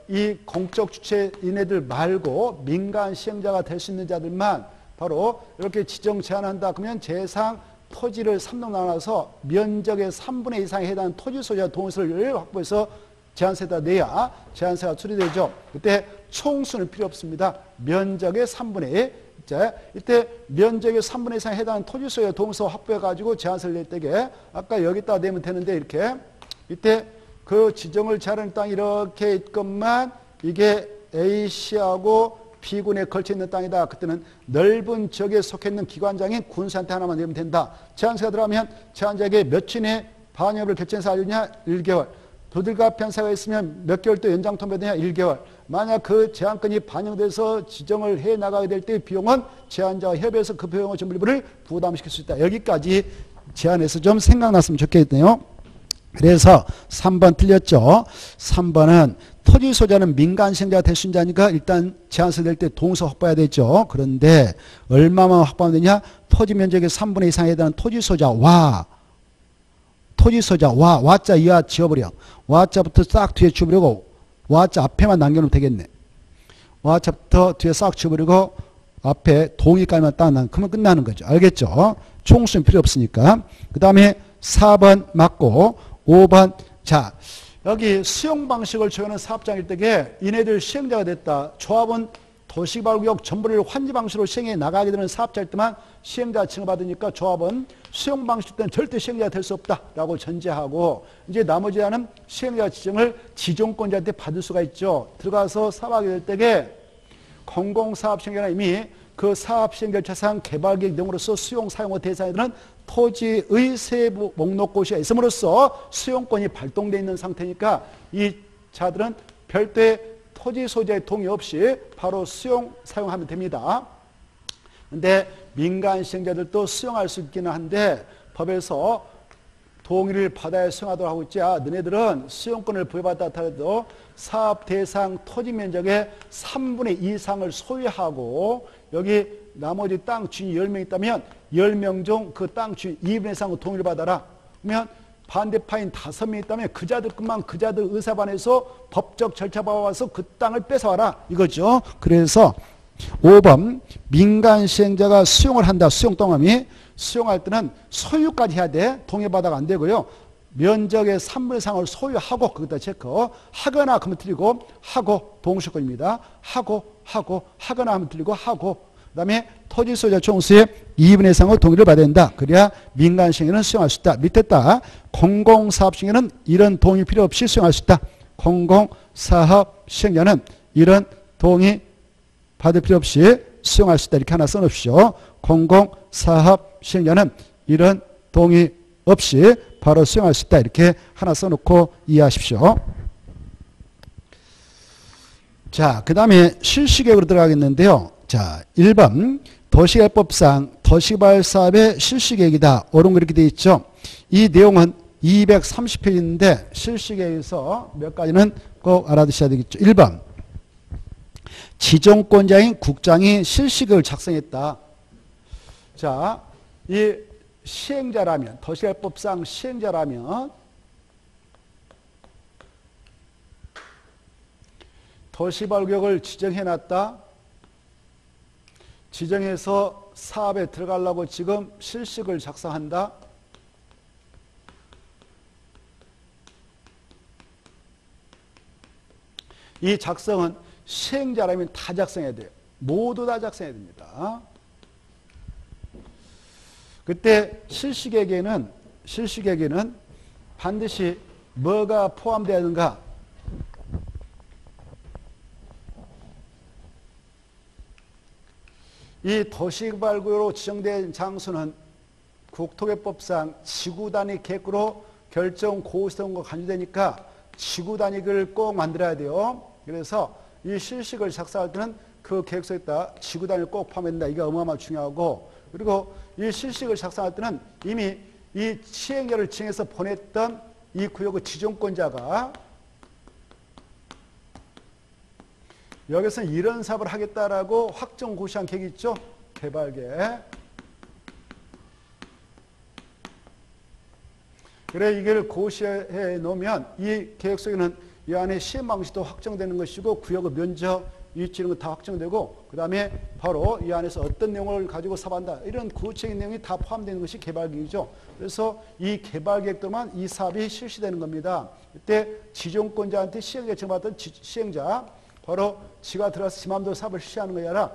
이 공적 주체인애들 말고 민간 시행자가 될 수 있는 자들만 바로 이렇게 지정 제한한다. 그러면 재상 토지를 3동 나눠서 면적의 3분의 2 이상에 해당하는 토지 소유자 동의서를 확보해서 제한서에다 내야 제한서가 수리되죠. 그때 총수는 필요 없습니다. 면적의 3분의 1. 이때 면적의 3분의 2 이상에 해당하는 토지 소유자 동의서 확보해가지고 제한서를 낼 때에 아까 여기다 내면 되는데 이렇게 이때 그 지정을 제한하는 땅이 이렇게 있건만 이게 A씨하고 B군에 걸쳐 있는 땅이다. 그때는 넓은 지역에 속해 있는 기관장인 군수한테 하나만 내면 된다. 제한서가 들어가면 제한자에게 며칠 내에 반영을 결정해서 알려냐? 1개월. 부들과 편사가 있으면 몇 개월 또 연장 통보되냐? 1개월. 만약 그 제한권이 반영돼서 지정을 해 나가게 될 때 비용은 제한자와 협의해서 그 비용의 전부 일부를 부담시킬 수 있다. 여기까지 제안해서 좀 생각났으면 좋겠네요. 그래서 3번 틀렸죠. 3번은 토지 소유자는 민간 시행자가 될 수 있는 자니까 일단 제한서 낼 때 동의서 확보해야 되죠. 그런데 얼마만 확보하면 되냐? 토지 면적의 3분의 2 이상에 해당하는 토지 소유자와 와자 이하 지워버려. 와자부터 싹 뒤에 지워버리고 와자 앞에만 남겨놓으면 되겠네. 와자부터 뒤에 싹 지워버리고 앞에 동의까지만 딱 남기면 그러면 끝나는 거죠. 알겠죠? 총수는 필요 없으니까. 그 다음에 4번 맞고 5번 자 여기 수용 방식을 적용하는 사업장일 때에 이네들 시행자가 됐다. 조합은 도시개발구역 전부를 환지 방식으로 시행해 나가게 되는 사업자일 때만 시행자 징을받으니까 조합은 수용 방식 때는 절대 시행자가 될 수 없다라고 전제하고 이제 나머지 하는 시행자 지정을 지정권자한테 받을 수가 있죠. 들어가서 사업하게 될 때에 공공사업 시행자는 이미 그 사업시행절차상 개발계획 등으로서 수용 사용의 대상에는 토지의 세부 목록고시가 있음으로써 수용권이 발동되어 있는 상태니까 이 자들은 별도의 토지 소재의 동의 없이 바로 수용 사용하면 됩니다. 근데 민간 시행자들도 수용할 수 있기는 한데 법에서 동의를 받아야 수용하도록 하고 있지. 너네들은 수용권을 부여받았다 하더라도 사업 대상 토지 면적의 3분의 2 이상을 소유하고 여기 나머지 땅 주인이 10명 있다면 10명 중 그 땅 주인 2분의 1상의 동의를 받아라. 그러면 반대파인 5명 있다면 그 자들뿐만 그 자들 의사반에서 법적 절차 밟아와서 그 땅을 뺏어와라 이거죠. 그래서 5번 민간 시행자가 수용을 한다. 수용 동함이 수용할 때는 소유까지 해야 돼. 동의받아가 안 되고요. 면적의 3분의 1상을 소유하고 거기다 체크. 하거나 하면 틀리고 하고 동시권입니다. 하거나 하면 틀리고 하고 그 다음에 토지 소유자 총수의 2분의 1상의 동의를 받아야 된다. 그래야 민간 시행자는 수용할 수 있다. 밑에 따 공공사업 시행자는 이런 동의 필요 없이 수용할 수 있다. 공공사업 시행자는 이런 동의 받을 필요 없이 수용할 수 있다. 이렇게 하나 써놓으십시오. 공공사업 시행자는 이런 동의 없이 바로 수용할 수 있다. 이렇게 하나 써놓고 이해하십시오. 자, 그 다음에 실시계획으로 들어가겠는데요. 자, 1번 도시개발법상 도시개발 사업의 실시계획이다. 옳은 거 이렇게 되어 있죠. 이 내용은 230페이지인데 실시계획에서 몇 가지는 꼭 알아두셔야 되겠죠. 1번 지정권자인 국장이 실시계획을 작성했다. 자, 이 시행자라면 도시개발법상 시행자라면 도시개발구역을 지정해놨다. 지정해서 사업에 들어가려고 지금 실시계획을 작성한다. 이 작성은 시행자라면 다 작성해야 돼요. 모두 다 작성해야 됩니다. 그때 실시계획에는 반드시 뭐가 포함되어야 하는가? 이 도시개발구역으로 지정된 장소는 국토개법상 지구단위 계획으로 결정 고시성과 간주되니까 지구단위를 꼭 만들어야 돼요. 그래서 이 실시계획을 작성할 때는 그 계획서에다 지구단위를 꼭 포함한다. 이게 어마어마하게 중요하고, 그리고 이 실시계획을 작성할 때는 이미 이 시행자를 지정해서 보냈던 이 구역의 지정권자가 여기서는 이런 사업을 하겠다라고 확정 고시한 계획이 있죠. 개발계획. 그래 이걸 고시해 놓으면 이 계획 속에는 이 안에 시행 방식도 확정되는 것이고 구역의 면적, 위치 이런 거 다 확정되고 그 다음에 바로 이 안에서 어떤 내용을 가지고 사업한다. 이런 구체적인 내용이 다 포함되는 것이 개발계획이죠. 그래서 이 개발계획도만 이 사업이 실시되는 겁니다. 이때 지정권자한테 시행자 정받던 시행자 바로 지가 들어가서 지 맘대로 사업을 실시하는 것이 아니라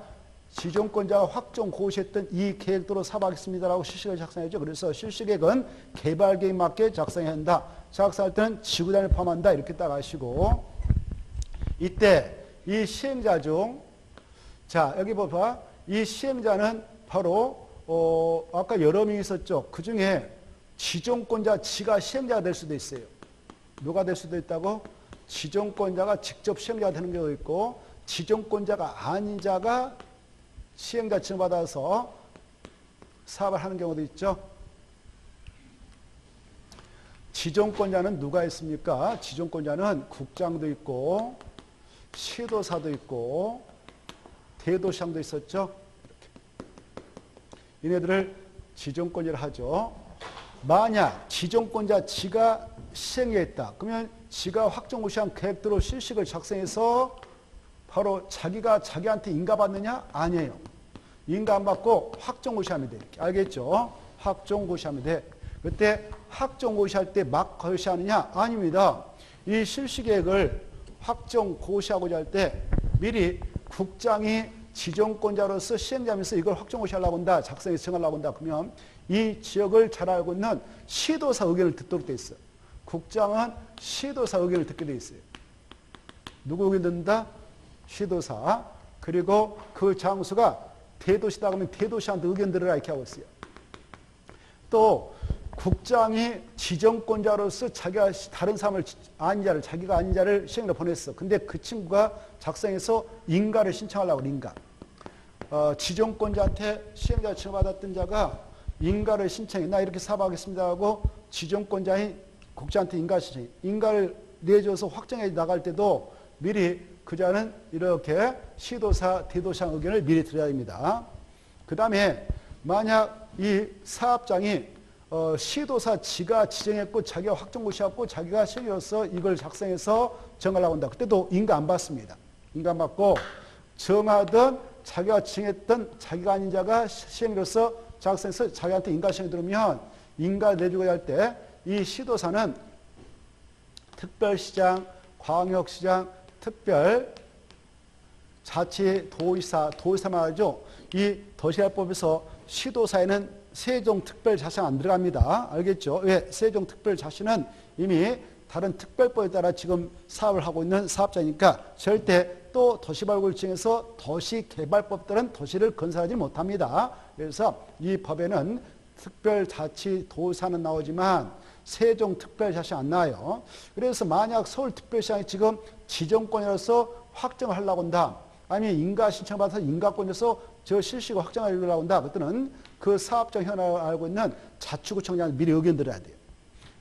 지정권자가 확정 고시했던 이 계획대로 사업하겠습니다라고 실시계획을 작성하죠. 그래서 실시계획은 개발계획에 맞게 작성해야 한다. 작성할 때는 지구단위를 포함한다. 이렇게 딱 아시고 이때 이 시행자 중 자 여기 봐봐. 이 시행자는 바로 아까 여러 명이 있었죠. 그 중에 지정권자 지가 시행자가 될 수도 있어요. 누가 될 수도 있다고? 지정권자가 직접 시행자가 되는 경우도 있고 지정권자가 아닌 자가 시행자 지정받아서 사업을 하는 경우도 있죠. 지정권자는 누가 있습니까? 지정권자는 국장도 있고 시도사도 있고 대도시장도 있었죠. 이렇게. 얘네들을 지정권자를 하죠. 만약 지정권자 지가 시행했다. 그러면 지가 확정고시한 계획대로 실시계획을 작성해서 바로 자기가 자기한테 인가받느냐? 아니에요. 인가 안 받고 확정고시하면 돼. 알겠죠? 확정고시하면 돼. 그때 확정고시할 때 막 고시하느냐? 아닙니다. 이 실시계획을 확정고시하고자 할 때 미리 국장이 지정권자로서 시행자면서 이걸 확정고시하려고 한다. 작성해서 정하려고 한다. 그러면 이 지역을 잘 알고 있는 시도사 의견을 듣도록 돼 있어요. 국장은 시도사 의견을 듣게 돼 있어요. 누구 의견 듣는다? 시도사. 그리고 그 장소가 대도시다 그러면 대도시한테 의견 들으라 이렇게 하고 있어요. 또 국장이 지정권자로서 자기가 다른 사람을 아닌 자를 자기가 아닌 자를 시행으로 보냈어. 근데 그 친구가 작성해서 인가를 신청하려고 인가. 지정권자한테 시행자 지정받았던 자가 인가를 신청해. 나 이렇게 사업하겠습니다 하고 지정권자인 국장한테 인가 신청해. 인가를 내줘서 확정해 나갈 때도 미리 그 자는 이렇게 시도사, 대도시장 의견을 미리 드려야 됩니다. 그 다음에 만약 이 사업장이 시도사 지가 지정했고 자기가 확정고시했고 자기가 시행해서 이걸 작성해서 정하려고 한다. 그때도 인가 안 받습니다. 인가 안 받고 정하든 자기가 지정했던 자기가 아닌 자가 시행으로서 작성해서 자기한테 인가 시행이 들어오면 인가 내주고 할 때 이 시도사는 특별시장, 광역시장, 특별자치, 도의사 말이죠. 이 도시화법에서 시도사에는 세종특별자치가 안 들어갑니다. 알겠죠? 왜? 세종특별자치는 이미 다른 특별법에 따라 지금 사업을 하고 있는 사업자니까 절대 또 도시발굴을 지정해서 도시개발법들은 도시를 건설하지 못합니다. 그래서 이 법에는 특별자치, 도의사는 나오지만 세종특별자치가 안 나와요. 그래서 만약 서울특별시장이 지금 지정권이라서 확정을 하려고 한다. 아니면 인가 신청을 받아서 인가권에서 저 실시가 확정하려고 한다. 그때는 그 사업장 현황을 알고 있는 자치구청장한테 미리 의견 들어야 돼요.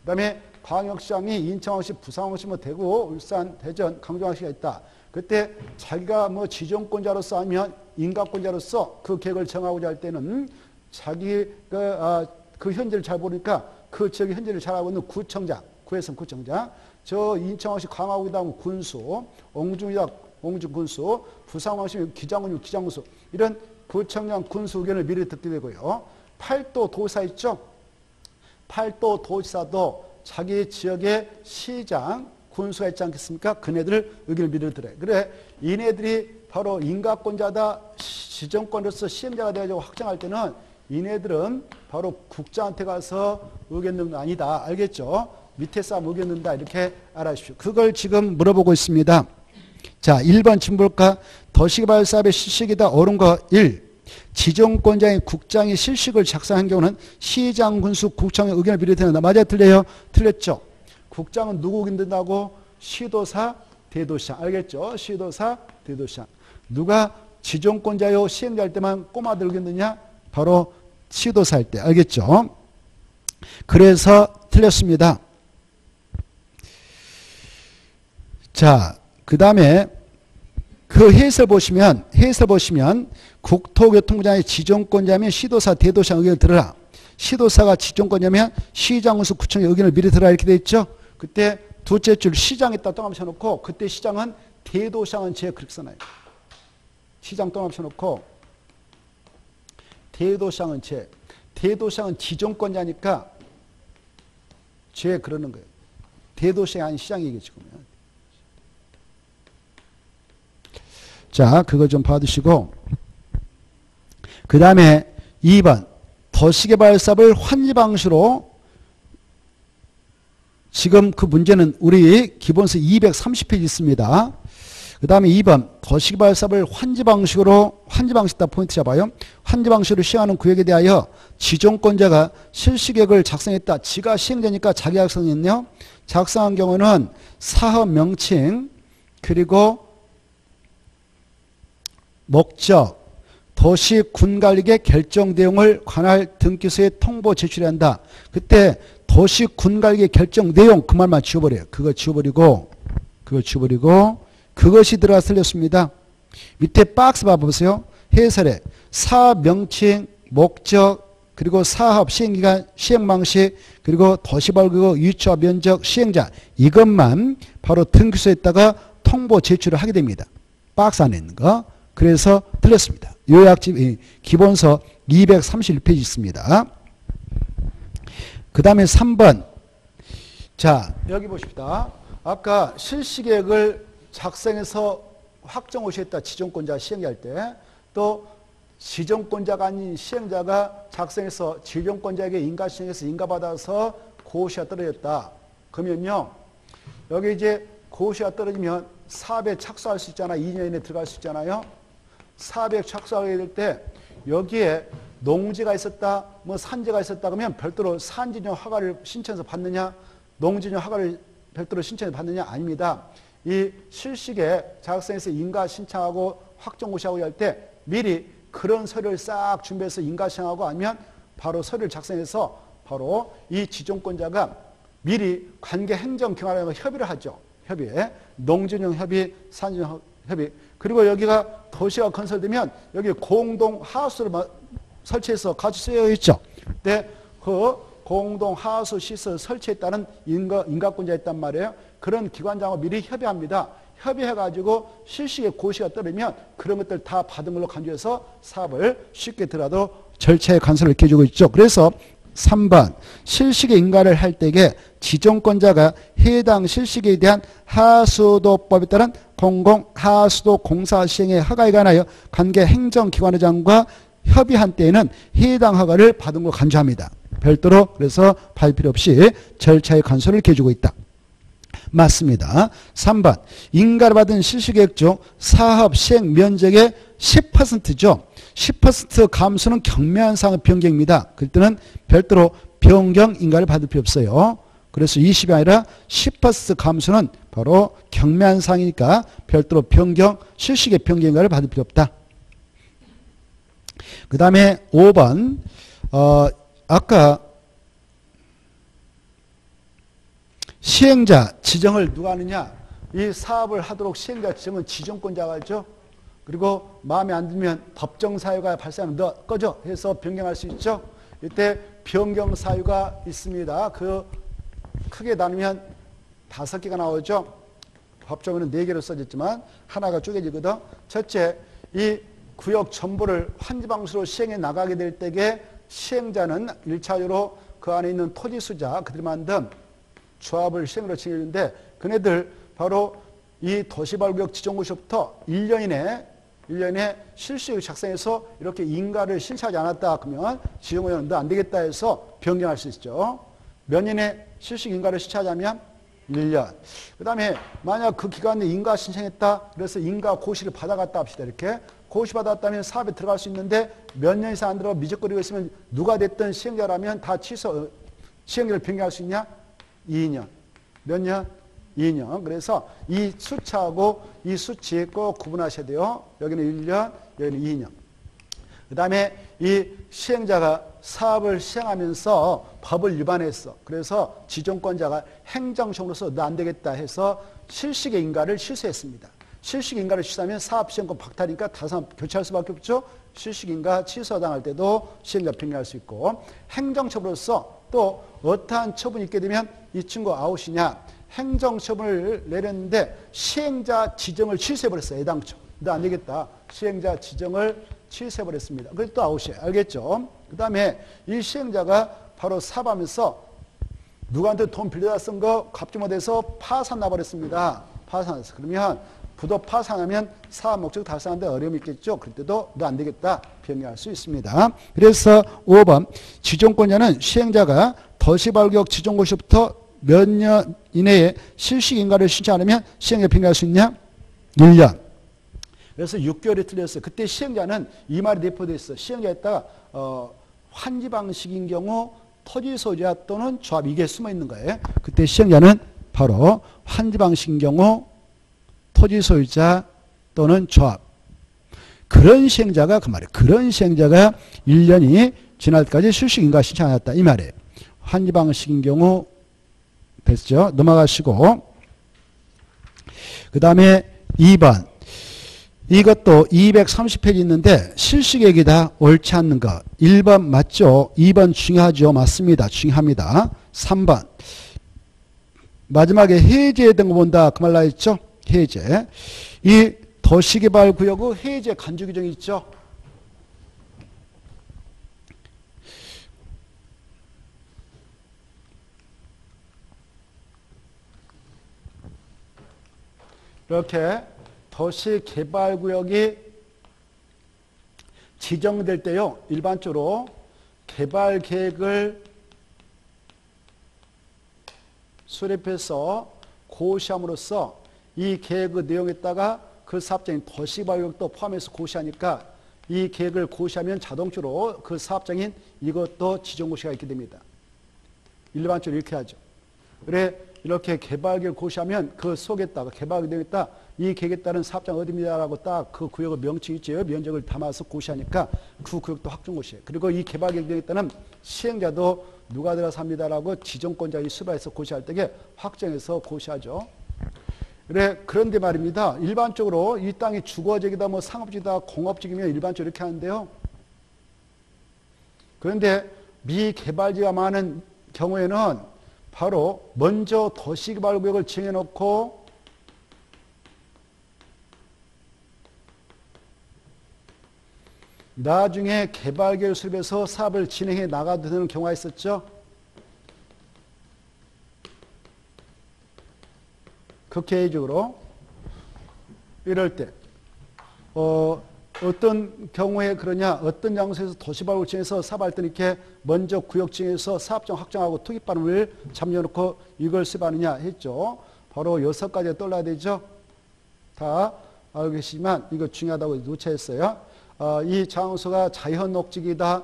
그 다음에 광역시장이 인천광역시, 부산광역시, 대구, 울산, 대전, 강정광역시가 있다. 그때 자기가 지정권자로서 아니면 인가권자로서 그 계획을 정하고자 할 때는 자기가 그 현재를 잘 모르니까 그 지역의 현재를 잘 알고 있는 구청장, 구에서는 구청장, 저 인천광역시 광화구이다 하면 군수, 옹주이다 옹주군수, 부산광역시 기장군수, 기장군수 이런 구청장 군수 의견을 미리 듣게 되고요. 팔도 도지사 있죠? 팔도 도지사도 자기 지역의 시장, 군수가 있지 않겠습니까? 그네들 의견을 미리 들어요. 그래 이네들이 바로 인가권자다, 지정권으로서 시행자가 되어가지고 확정할 때는 이네들은 바로 국장한테 가서 의견 넣는 거 아니다. 알겠죠? 밑에 사람 의견 넣는다. 이렇게 알아주십시오. 그걸 지금 물어보고 있습니다. 자, 1번 지금 볼까? 도시개발 사업의 실식이다. 옳은 거 1. 지정권자인 국장이 실식을 작성한 경우는 시장, 군수, 구청의 의견을 미리 듣는다. 맞아요? 틀려요? 틀렸죠? 국장은 누구 의견 듣는다고? 시도사, 대도시장. 알겠죠? 시도사, 대도시장. 누가 지정권자요 시행자 할 때만 꼬마들 의견 듣냐? 바로 시도사 할 때. 알겠죠? 그래서 틀렸습니다. 자, 그 다음에 그 해설 보시면 국토교통부장의 지정권자면 시도사, 대도시장 의견을 들어라. 시도사가 지정권자면 시장, 군수, 구청의 의견을 미리 들어라 이렇게 돼 있죠. 그때 둘째 줄 시장에다 동함 쳐놓고 그때 시장은 대도시장은 제 그렇게 써놔요. 시장 동함 쳐놓고 대도시장은 제. 대도시장은 지정권자니까 제 그러는 거예요. 대도시장이 아닌 시장이게 지금은. 자, 그거 좀 봐두시고 그 다음에 2번 도시개발 사업을 환지 방식으로 지금 그 문제는 우리 기본서 230페이지 있습니다. 그 다음에 2번 도시개발 사업을 환지 방식으로 환지 방식 다 포인트 잡아요. 환지 방식으로 시행하는 구역에 대하여 지정권자가 실시계획을 작성했다. 지가 시행되니까 자기가 작성했네요. 작성한 경우는 사업 명칭 그리고 목적, 도시 군관리계 결정 내용을 관할 등기소에 통보 제출해야 한다. 그때 도시 군관리계 결정 내용 그 말만 지워버려요. 그거 지워버리고 그것이 들어가 틀렸습니다. 밑에 박스 봐보세요. 해설에 사업 명칭, 목적, 그리고 사업 시행기간, 시행방식, 그리고 도시발굴 유치와 면적, 시행자 이것만 바로 등기소에다가 통보 제출을 하게 됩니다. 박스 안에 있는 거. 그래서 틀렸습니다. 요약집 기본서 231페이지 있습니다. 그 다음에 3번. 자, 여기 보십시다. 아까 실시계획을 작성해서 확정호시했다. 지정권자 시행할 때. 또 지정권자가 아닌 시행자가 작성해서 지정권자에게 인가 시행해서 인가받아서 고시가 떨어졌다. 그러면요. 여기 이제 고시가 떨어지면 사업에 착수할 수 있잖아. 2년 이내에 들어갈 수 있잖아요. 사업에 착수하게 될 때 여기에 농지가 있었다, 뭐 산지가 있었다 그러면 별도로 산지정 허가를 신청해서 받느냐, 농지정 허가를 별도로 신청해서 받느냐? 아닙니다. 이 실식에 자격증에서 인가 신청하고 확정고시하고 할 때 미리 그런 서류를 싹 준비해서 인가 신청하고 아니면 바로 서류를 작성해서 바로 이 지정권자가 미리 관계 행정경화라는 협의를 하죠. 협의에 농지정 협의, 산지정 협의. 그리고 여기가 도시가 건설되면 여기 공동 하우스를 설치해서 같이 쓰여 있죠. 근데 그 공동 하우스 시설 설치했다는 인가권자가 있단 말이에요. 그런 기관장하고 미리 협의합니다. 협의해가지고 실식에 고시가 떨어지면 그런 것들 다 받은 걸로 간주해서 사업을 쉽게 들어도 절차의 간섭을 이렇게 해주고 있죠. 그래서 3번 실식의 인가를 할 때에 지정권자가 해당 실식에 대한 하수도법에 따른 공공하수도 공사 시행의 허가에 관하여 관계 행정기관의장과 협의한 때에는 해당 허가를 받은 걸 간주합니다. 별도로 그래서 받을 필요 없이 절차의 간섭을 이렇게 해주고 있다. 맞습니다. 3번 인가를 받은 실시계획 중 사업 시행 면적의 10%죠. 10% 감소는 경미한 상업 변경입니다. 그때는 별도로 변경 인가를 받을 필요 없어요. 그래서 20이 아니라 10% 감소는 바로 경미한 상이니까 별도로 변경, 실시계획 변경 인가를 받을 필요 없다. 그 다음에 5번 아까 시행자 지정을 누가 하느냐? 이 사업을 하도록 시행자 지정은 지정권자가 하죠. 그리고 마음에 안 들면 법정 사유가 발생하면 너 꺼져 해서 변경할 수 있죠. 이때 변경 사유가 있습니다. 그 크게 나누면 5개가 나오죠. 법정에는 4개로 써졌지만 하나가 쪼개지거든. 첫째, 이 구역 전부를 환지방수로 시행해 나가게 될 때에 시행자는 1차적으로 그 안에 있는 토지수자 그들이 만든 조합을 시행으로 진행했는데 그네들 바로 이 도시발구역 지정고시부터 1년 이내 실시를 작성해서 이렇게 인가를 신청하지 않았다 그러면 지정고시는 너 안 되겠다 해서 변경할 수 있죠. 몇 년에 실시 인가를 신청하자면 1년. 그 다음에 만약 그 기간 내에 인가 신청했다 그래서 인가 고시를 받아갔다 합시다. 이렇게 고시 받았다면 사업에 들어갈 수 있는데 몇 년 이상 안 들어가 미적거리고 있으면 누가 됐든 시행자라면 다 시행자를 변경할 수 있냐? 2년. 몇 년? 2년. 그래서 이 수치하고 이 수치 꼭 구분하셔야 돼요. 여기는 1년, 여기는 2년. 그 다음에 이 시행자가 사업을 시행하면서 법을 위반했어. 그래서 지정권자가 행정청으로서 너 안 되겠다 해서 실식의 인가를 취소했습니다. 실식의 인가를 취소하면 사업 시행권 박탈이니까 다시 교체할 수밖에 없죠. 실식의 인가 취소당할 때도 시행자 변경할 수 있고 행정처분으로서 또 어떠한 처분이 있게 되면 이 친구 아웃이냐. 행정처분을 내렸는데 시행자 지정을 취소해버렸어요. 해당처. 너 안 되겠다. 시행자 지정을 취소해버렸습니다. 그래서 또 아웃이에요. 알겠죠? 그 다음에 이 시행자가 바로 사업하면서 누구한테 돈 빌려다 쓴 거 갚지 못해서 파산 나버렸습니다. 파산했어. 그러면 부도 파산하면 사업 목적 달성하는데 어려움이 있겠죠. 그럴 때도 너 안 되겠다. 변경할 수 있습니다. 그래서 5번 지정권자는 시행자가 도시발구역 지정고시부터 몇 년 이내에 실식인가를 신청하려면 시행자 변경할 수 있냐? 1년. 그래서 6개월이 틀렸어요. 그때 시행자는 이 말이 내포되어 있어. 시행자에다가 환지 방식인 경우 토지 소유자 또는 조합 이게 숨어 있는 거예요. 그때 시행자는 바로 환지 방식인 경우 토지 소유자 또는 조합. 그런 시행자가 그 말이에요. 그런 시행자가 1년이 지날 때까지 실식인가 신청하였다. 이 말이에요. 환지 방식인 경우 됐죠? 넘어가시고 그 다음에 2번 이것도 230페이지 있는데 실식액이다 옳지 않는 거 1번 맞죠? 2번 중요하죠? 맞습니다. 중요합니다. 3번 마지막에 해제된 거 본다 그 말 나있죠? 해제 이 도시개발구역의 해제 간주 규정이 있죠? 이렇게 도시개발구역이 지정될 때요. 일반적으로 개발계획을 수립해서 고시함으로써 이 계획의 내용에다가 그 사업장인 도시개발구역도 포함해서 고시하니까 이 계획을 고시하면 자동적으로 그 사업장인 이것도 지정고시가 있게 됩니다. 일반적으로 이렇게 하죠. 그래 이렇게 개발계획을 고시하면 그 속에다가 개발계획에다 이 계획에 따른 사업장 어디입니다라고 딱 그 구역의 명칭이 있죠. 면적을 담아서 고시하니까 그 구역도 확정고시예요. 그리고 이 개발계획에 따른 시행자도 누가 들어서 합니다라고 지정권자의 수발해서 고시할 때에 확정해서 고시하죠. 그래 그런데 말입니다. 일반적으로 이 땅이 주거지이다 뭐 상업지이다 공업지이면 일반적으로 이렇게 하는데요. 그런데 미개발지가 많은 경우에는 바로 먼저 도시개발구역을 정해놓고 나중에 개발계획을 수립해서 사업을 진행해 나가도 되는 경우가 있었죠. 극회의적으로 이럴 때 어떤 경우에 그러냐, 어떤 장소에서 도시발굴 정해서 사업할 때 이렇게 먼저 구역 정해서 사업장 확정하고 투기발음을 잡혀놓고 이걸 수립하느냐 했죠. 바로 6가지가 떠올라야 되죠. 다 알고 계시지만 이거 중요하다고 놓쳐했어요. 이 장소가 자연녹지이다.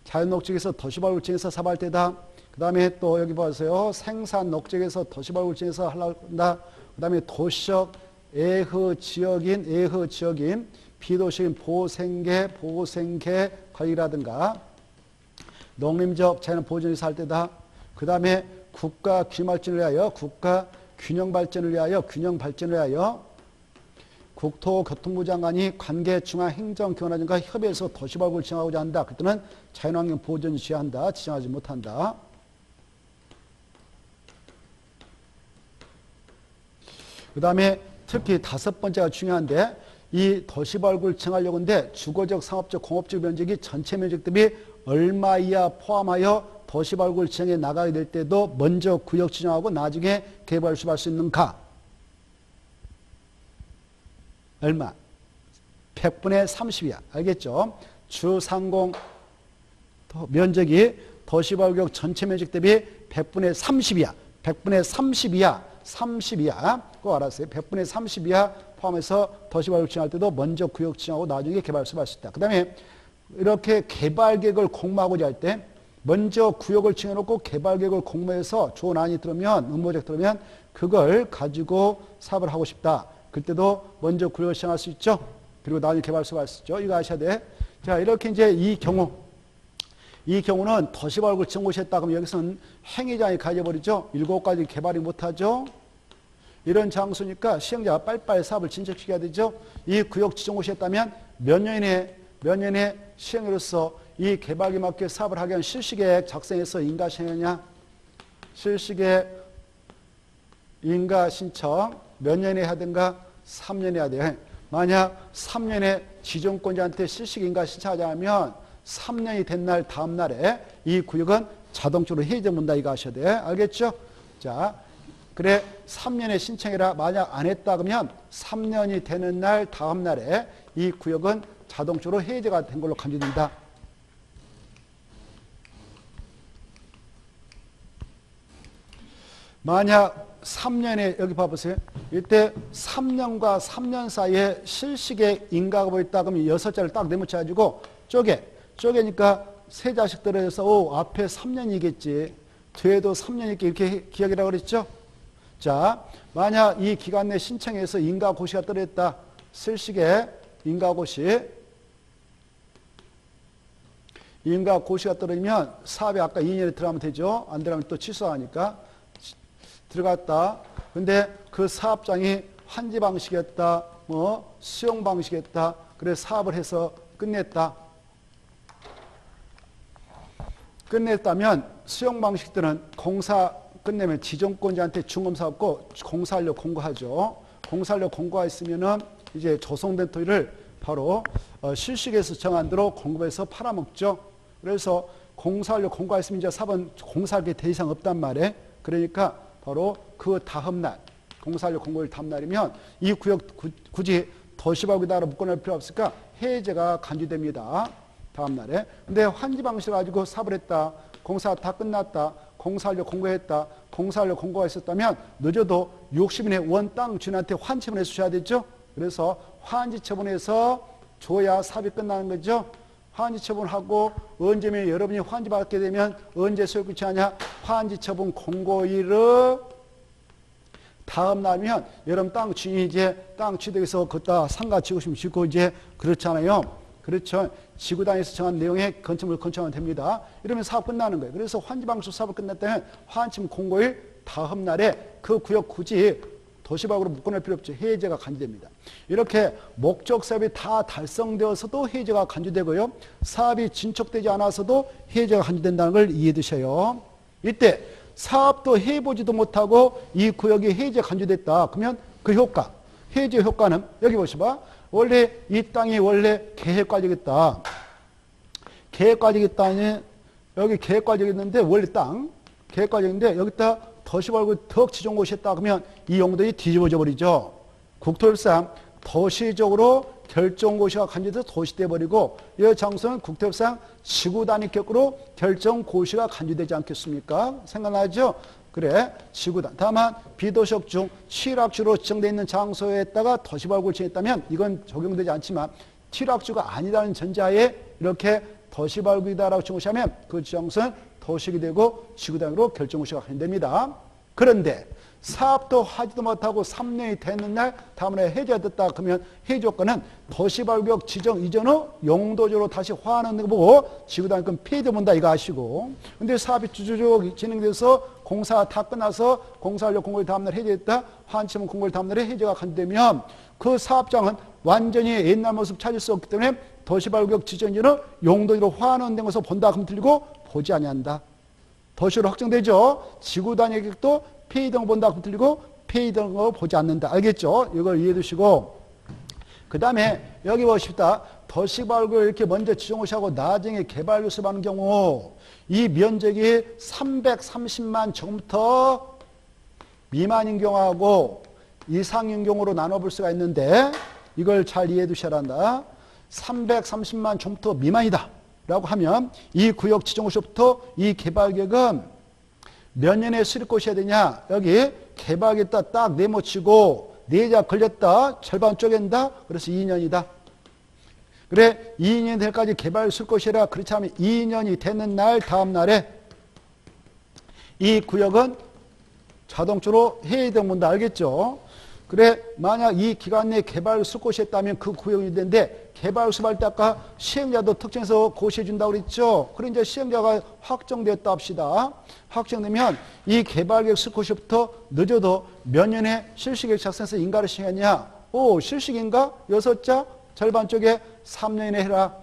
자연녹지에서 도시발굴 정해서 사업할 때다. 그 다음에 또 여기 보세요. 생산녹지에서 도시발굴 정해서 하려고 한다. 그 다음에 도시적 애허지역인 비도시인 보생계 관리라든가 농림적 자연 보존에서 할 때다. 그 다음에 국가 균형 발전을 위하여 균형 발전을 위하여 국토교통부 장관이 관계중앙행정기관과 협의해서 도시발굴을 지정하고자 한다. 그때는 자연환경 보존을 지향한다. 지정하지 못한다. 그 다음에 특히 5번째가 중요한데 이 도시발굴을 정하려고 하는데 주거적, 상업적, 공업적 면적이 전체 면적 대비 얼마 이하 포함하여 도시발굴을 지정해 나가게 될 때도 먼저 구역 지정하고 나중에 개발 수립할 수 있는가? 얼마? 100분의 30이야. 알겠죠? 주상공 면적이 도시발굴 전체 면적 대비 100분의 30이야. 100분의 30이야. 30이야. 그거 알았어요. 100분의 30이야 포함해서 도시발굴 지정할 때도 먼저 구역 지정하고 나중에 개발 수립할 수 있다. 그 다음에 이렇게 개발계획을 공모하고자 할 때 먼저 구역을 정해놓고 개발계획을 공모해서 좋은 안이 들어오면 음모적 들어오면 그걸 가지고 사업을 하고 싶다. 그때도 먼저 구역을 지정할 수 있죠. 그리고 나중에 개발 수립할 수 있죠. 이거 아셔야 돼. 자, 이렇게 이제 이 경우는 도시발굴 정고시했다 그러면 여기서는 행위장이 가져버리죠. 7가지 개발이 못하죠. 이런 장소니까 시행자가 빨리빨리 사업을 진척시켜야 되죠. 이 구역 지정고시했다면 몇 년에 시행으로서 이 개발에 맞게 사업을 하게 한 실시계획 작성해서 인가 신청하냐. 실시계획 인가 신청 몇 년에 하든가 3년에 해야 돼. 만약 3년에 지정권자한테 실시계획 인가 신청하자면 3년이 된 날 다음 날에 이 구역은 자동적으로 해제문다 이거 하셔야 돼. 알겠죠? 자, 그래 3년에 신청해라. 만약 안 했다 그러면 3년이 되는 날 다음 날에 이 구역은 자동적으로 해제가 된 걸로 간주된다. 만약 3년에 여기 봐보세요. 이때 3년과 3년 사이에 실시계 인가가 있다 그러면 6자를 딱 내묻혀가지고 쪼개니까 세 자식 들어서 앞에 3년이겠지. 뒤에도 3년이겠지. 이렇게 기억이라고 그랬죠. 자, 만약 이 기간 내 신청해서 인가고시가 떨어졌다. 실시계 인가고시가 떨어지면 사업에 아까 2년에 들어가면 되죠. 안 들어가면 또 취소하니까. 들어갔다. 근데 그 사업장이 환지 방식이었다. 뭐 수용 방식이었다. 그래서 사업을 해서 끝냈다. 끝냈다면 수용 방식들은 공사 끝내면 지정권자한테 중검사 없고 공사하려 공고하죠. 공사하려 공고가 있으면은 이제 조성된 토지를 바로 실시계에서 정한 대로 공급해서 팔아먹죠. 그래서 공사하려 공고가 있으면 이제 사업은 공사할 게 더 이상 없단 말이에요. 그러니까 바로 그 다음 날 공사하려 공고일 다음 날이면 이 구역 굳이 도시발굴이다로 묶어낼 필요 없으니까 해제가 간주됩니다. 다음 날에. 근데 환지 방식을 가지고 사업을 했다. 공사가 다 끝났다. 공사하려 공고했다. 공사하려 공고가 있었다면 늦어도 60인의 원 땅 주인한테 환지 처분해 주셔야 되죠. 그래서 환지 처분해서 줘야 사업이 끝나는 거죠. 환지 처분하고 언제면 여러분이 환지 받게 되면 언제 소유 끝이 하냐? 환지 처분 공고일을 다음 날이면 여러분 땅 주인이 이제 땅 취득해서 걷다 상가 지고 싶으면 짓고 이제 그렇잖아요. 그렇죠. 지구단에서 정한 내용의 건축물을 건축하면 됩니다. 이러면 사업 끝나는 거예요. 그래서 환지방수 사업을 끝냈다면 환지처분 공고일 다음 날에 그 구역 굳이 도시박으로 묶어낼 필요 없죠. 해제가 간주됩니다. 이렇게 목적 사업이 다 달성되어서도 해제가 간주되고요. 사업이 진척되지 않아서도 해제가 간주된다는 걸 이해해 두셔요. 이때 사업도 해보지도 못하고 이 구역이 해제 간주됐다. 그러면 그 효과, 해제 효과는 여기 보시봐. 원래 이 땅이 원래 계획과적이었다. 계획과적이었다니 여기 계획과적이었는데 원래 땅 계획과적인데 여기다 도시발굴 덕 지정 곳이었다. 그러면 이 용도이 뒤집어져 버리죠. 국토협상 도시적으로 결정고시가 간주돼서 도시돼 버리고 이 장소는 국토협상 지구단위 격으로 결정고시가 간주되지 않겠습니까? 생각나죠? 그래, 지구단. 다만 비도시역 중 취락지로 지정되어 있는 장소에다가 도시발굴을 지냈다면 이건 적용되지 않지만 취락지가 아니라는 전제하에 이렇게 도시발굴이다라고 정시하면 그 장소는 도시가 되고 지구단위로 결정고시가 간주됩니다. 그런데 사업도 하지도 못하고 3년이 되는 날 다음에 해제가 됐다. 그러면 해제 효과는 도시발굴 지정 이전 후 용도적으로 다시 화하는 거 보고 지구단위권 폐지돼 본다 이거 아시고. 근데 사업이 쭈쭈쭈 진행돼서 공사 다 끝나서 공사하려 공고일 다음날 해제됐다. 환치문 공고일 다음날에 해제가 간주되면 그 사업장은 완전히 옛날 모습 찾을 수 없기 때문에 도시발굴 지정 이전 후 용도적으로 화하는 것을 본다. 그럼 틀리고 보지 아니한다. 도시로 확정되죠. 지구단위 계획도 폐기등을 본다. 그럼 틀리고 폐기등을 보지 않는다. 알겠죠? 이걸 이해해 두시고 그 다음에 여기 보십시다. 도시발굴 이렇게 먼저 지정고시하고 나중에 개발교섭 하는 경우 이 면적이 330만 제곱미터 미만인 경우하고 이상인 경우로 나눠볼 수가 있는데 이걸 잘 이해해 두셔야 한다. 330만 제곱미터 미만이다 라고 하면 이 구역 지정고시부터 이 개발계획은 몇 년에 수립고시해야 되냐? 여기 개발하겠다 딱 네모치고 네자 걸렸다 절반 쪼갠다. 그래서 2년이다. 그래 2년 될 때까지 개발 수립고시해라. 그렇지 않으면 2년이 되는 날 다음 날에 이 구역은 자동적으로 해제되는 문다. 알겠죠? 그래 만약 이 기간 내에 개발 수립고시했다면 그 구역이 되는데 개발 수립할 때 아까 시행자도 특정해서 고시해 준다고 그랬죠. 그래 이제 시행자가 확정되었다 합시다. 확정되면 이 개발계획 수립고시부터 늦어도 몇 년에 실시계획 작성해서 인가를 시행했냐? 오 실시인가? 6자 절반 쪽에 3년에 해라.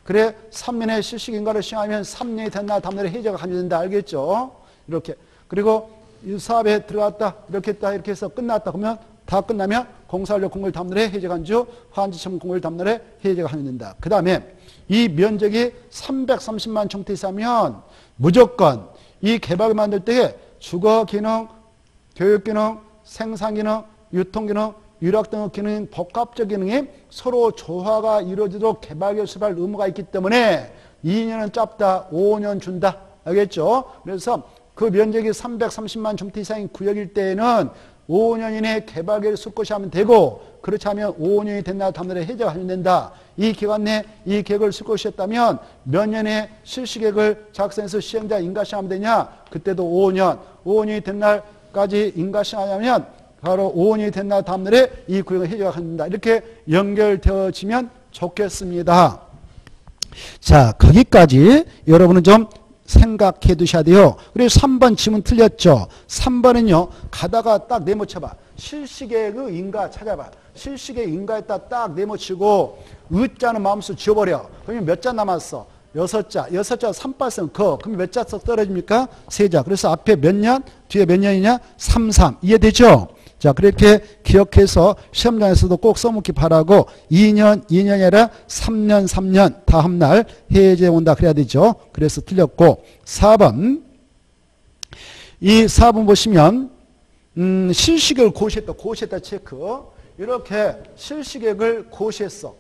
그래 3년에 실시인가를 시행하면 3년이 된 날 다음 날에 해제가 간주된다. 알겠죠? 이렇게 그리고 이 사업에 들어갔다 이렇게 했다 이렇게 해서 끝났다 그러면 다 끝나면 공사하려 공고일 다음날에 해제 간주, 환지처분 공고일 다음날에 해제가 간주된다. 그 다음에 이 면적이 330만 제곱미터 이상이면 무조건 이 개발을 만들 때에 주거기능, 교육기능, 생산기능, 유통기능, 유락 등의 기능, 복합적 기능이 서로 조화가 이루어지도록 개발계획을 수립할 의무가 있기 때문에 2년은 짧다, 5년 준다. 알겠죠? 그래서 그 면적이 330만 제곱미터 이상인 구역일 때에는 5년 이내에 개발계획을 수립고시하면 되고 그렇지 않으면 5년이 된 날 다음날에 해제가 간주된다. 이 기간 내에 이 계획을 수립고시했다면 몇 년에 실시계획을 작성해서 시행자 인가시행하면 되냐? 그때도 5년. 5년이 된 날까지 인가시행하면 바로 5년이 된 날 다음날에 이 구역은 해제가 간주된다. 이렇게 연결되어지면 좋겠습니다. 자, 거기까지 여러분은 좀 생각해 두셔야 돼요. 그리고 3번 지문 틀렸죠. 3번은요. 가다가 딱 네모쳐봐. 실시계획의 인가 찾아봐. 실시계획 인가에다 딱 네모치고 의자는 마음속으로 지워버려. 그러면 몇 자 남았어? 6자. 6자 3빠성 거. 그럼 몇 자 떨어집니까? 3자. 그래서 앞에 몇 년? 뒤에 몇 년이냐? 3, 3. 이해되죠? 자, 그렇게 기억해서 시험장에서도 꼭 써먹기 바라고 2년, 2년이 아니라 3년, 3년 다음 날 해제 온다 그래야 되죠. 그래서 틀렸고 4번 이 4번 보시면 실시계획을 고시했다 체크. 이렇게 실시계획을 고시했어.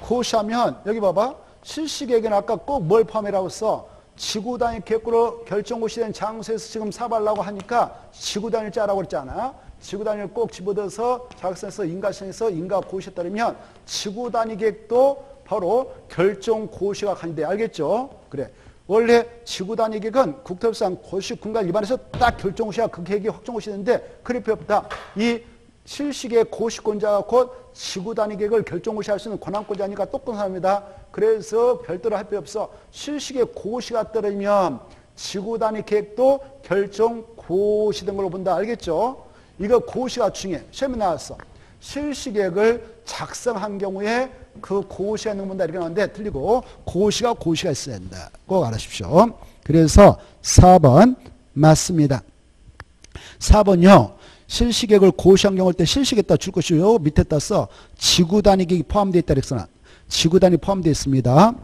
고시하면 여기 봐봐. 실시계획은 아까 꼭 뭘 포함이라고 써? 지구단위 계획으로 결정고시된 장소에서 지금 사업하려고 하니까 지구단위 짜라고 그랬잖아. 지구 단위를 꼭 집어넣어서 자각선에서 인과선에서 인과 고시에 따르면 지구 단위 계획도 바로 결정 고시가 간대. 알겠죠? 그래. 원래 지구 단위 계획은 국토협상 고시 군간 위반해서 딱 결정 고시가 그 계획이 확정 고시인데 그럴 필요 없다. 이 실시계 고시권자가 곧 지구 단위 계획을 결정 고시할 수 있는 권한권자니까 똑똑한 사람이다. 그래서 별도로 할 필요 없어. 실시계 고시가 따르면 지구 단위 계획도 결정 고시된 걸로 본다. 알겠죠? 이거 고시가 중요해. 시험에 나왔어. 실시계획을 작성한 경우에 그 고시가 있는 거 본다. 이렇게 나오는데 틀리고 고시가 있어야 된다. 꼭 알아주십시오. 그래서 4번 맞습니다. 4번요. 실시계획을 고시한 경우일 때 실시계획에다 줄 것이요. 밑에다 써. 지구 단위 계획이 포함되어 있다. 그랬으나 지구 단위 포함되어 있습니다.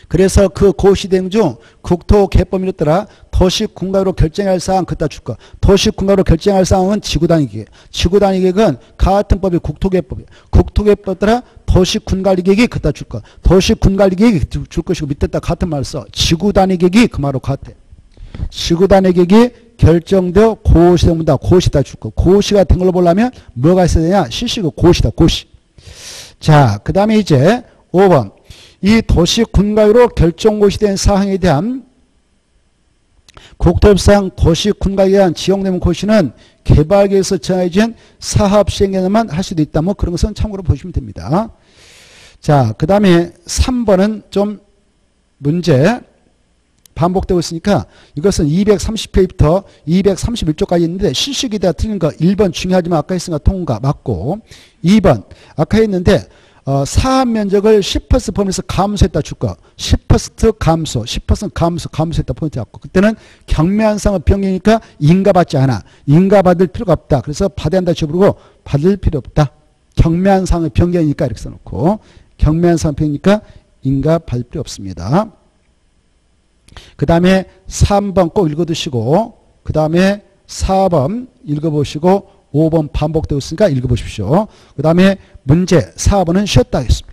그래서 그 고시대행 중 국토개법에 따라 도시군가로 결정할 사항 그따 줄 거. 도시군가로 결정할 사항은 지구단위계획. 지구단위계획은 같은 법이 국토개법이에요. 국토개법 따라 도시군관리계획이 그따 줄 거. 도시군관리계획이 줄 것이고 밑에다 같은 말 써. 지구단위계획이 그 말로 같아. 지구단위계획이 결정되어 고시된다. 고시다 줄 거. 고시가 된 걸로 보려면 뭐가 있어야 되냐? 실시고 고시다. 고시. 자, 그 다음에 이제 5번. 이 도시군가로 결정고시된 사항에 대한 국토협상 도시군가에 대한 지역내문 고시는 개발계에서 정해진 사업시행에만 할 수도 있다. 뭐 그런 것은 참고로 보시면 됩니다. 자, 그 다음에 3번은 좀 문제 반복되고 있으니까 이것은 230페이지부터 231쪽까지 있는데 실시기에 대해 틀린 거 1번 중요하지만 아까 했으니까 통과 맞고 2번 아까 했는데 사업 면적을 10% 범위에서 감소했다 줄까? 10% 감소, 10% 감소했다 포인트 잡고. 그때는 경매한상은 변경이니까 인가받지 않아. 인가받을 필요가 없다. 그래서 받아야 한다 주부르고 받을 필요 없다. 경매한상은 변경이니까 이렇게 써놓고 경매한상은 변경이니까 인가받을 필요 없습니다. 그 다음에 3번 꼭 읽어두시고 그 다음에 4번 읽어보시고 5번 반복되고 있으니까 읽어보십시오. 그 다음에 문제 4번은 쉬었다 하겠습니다.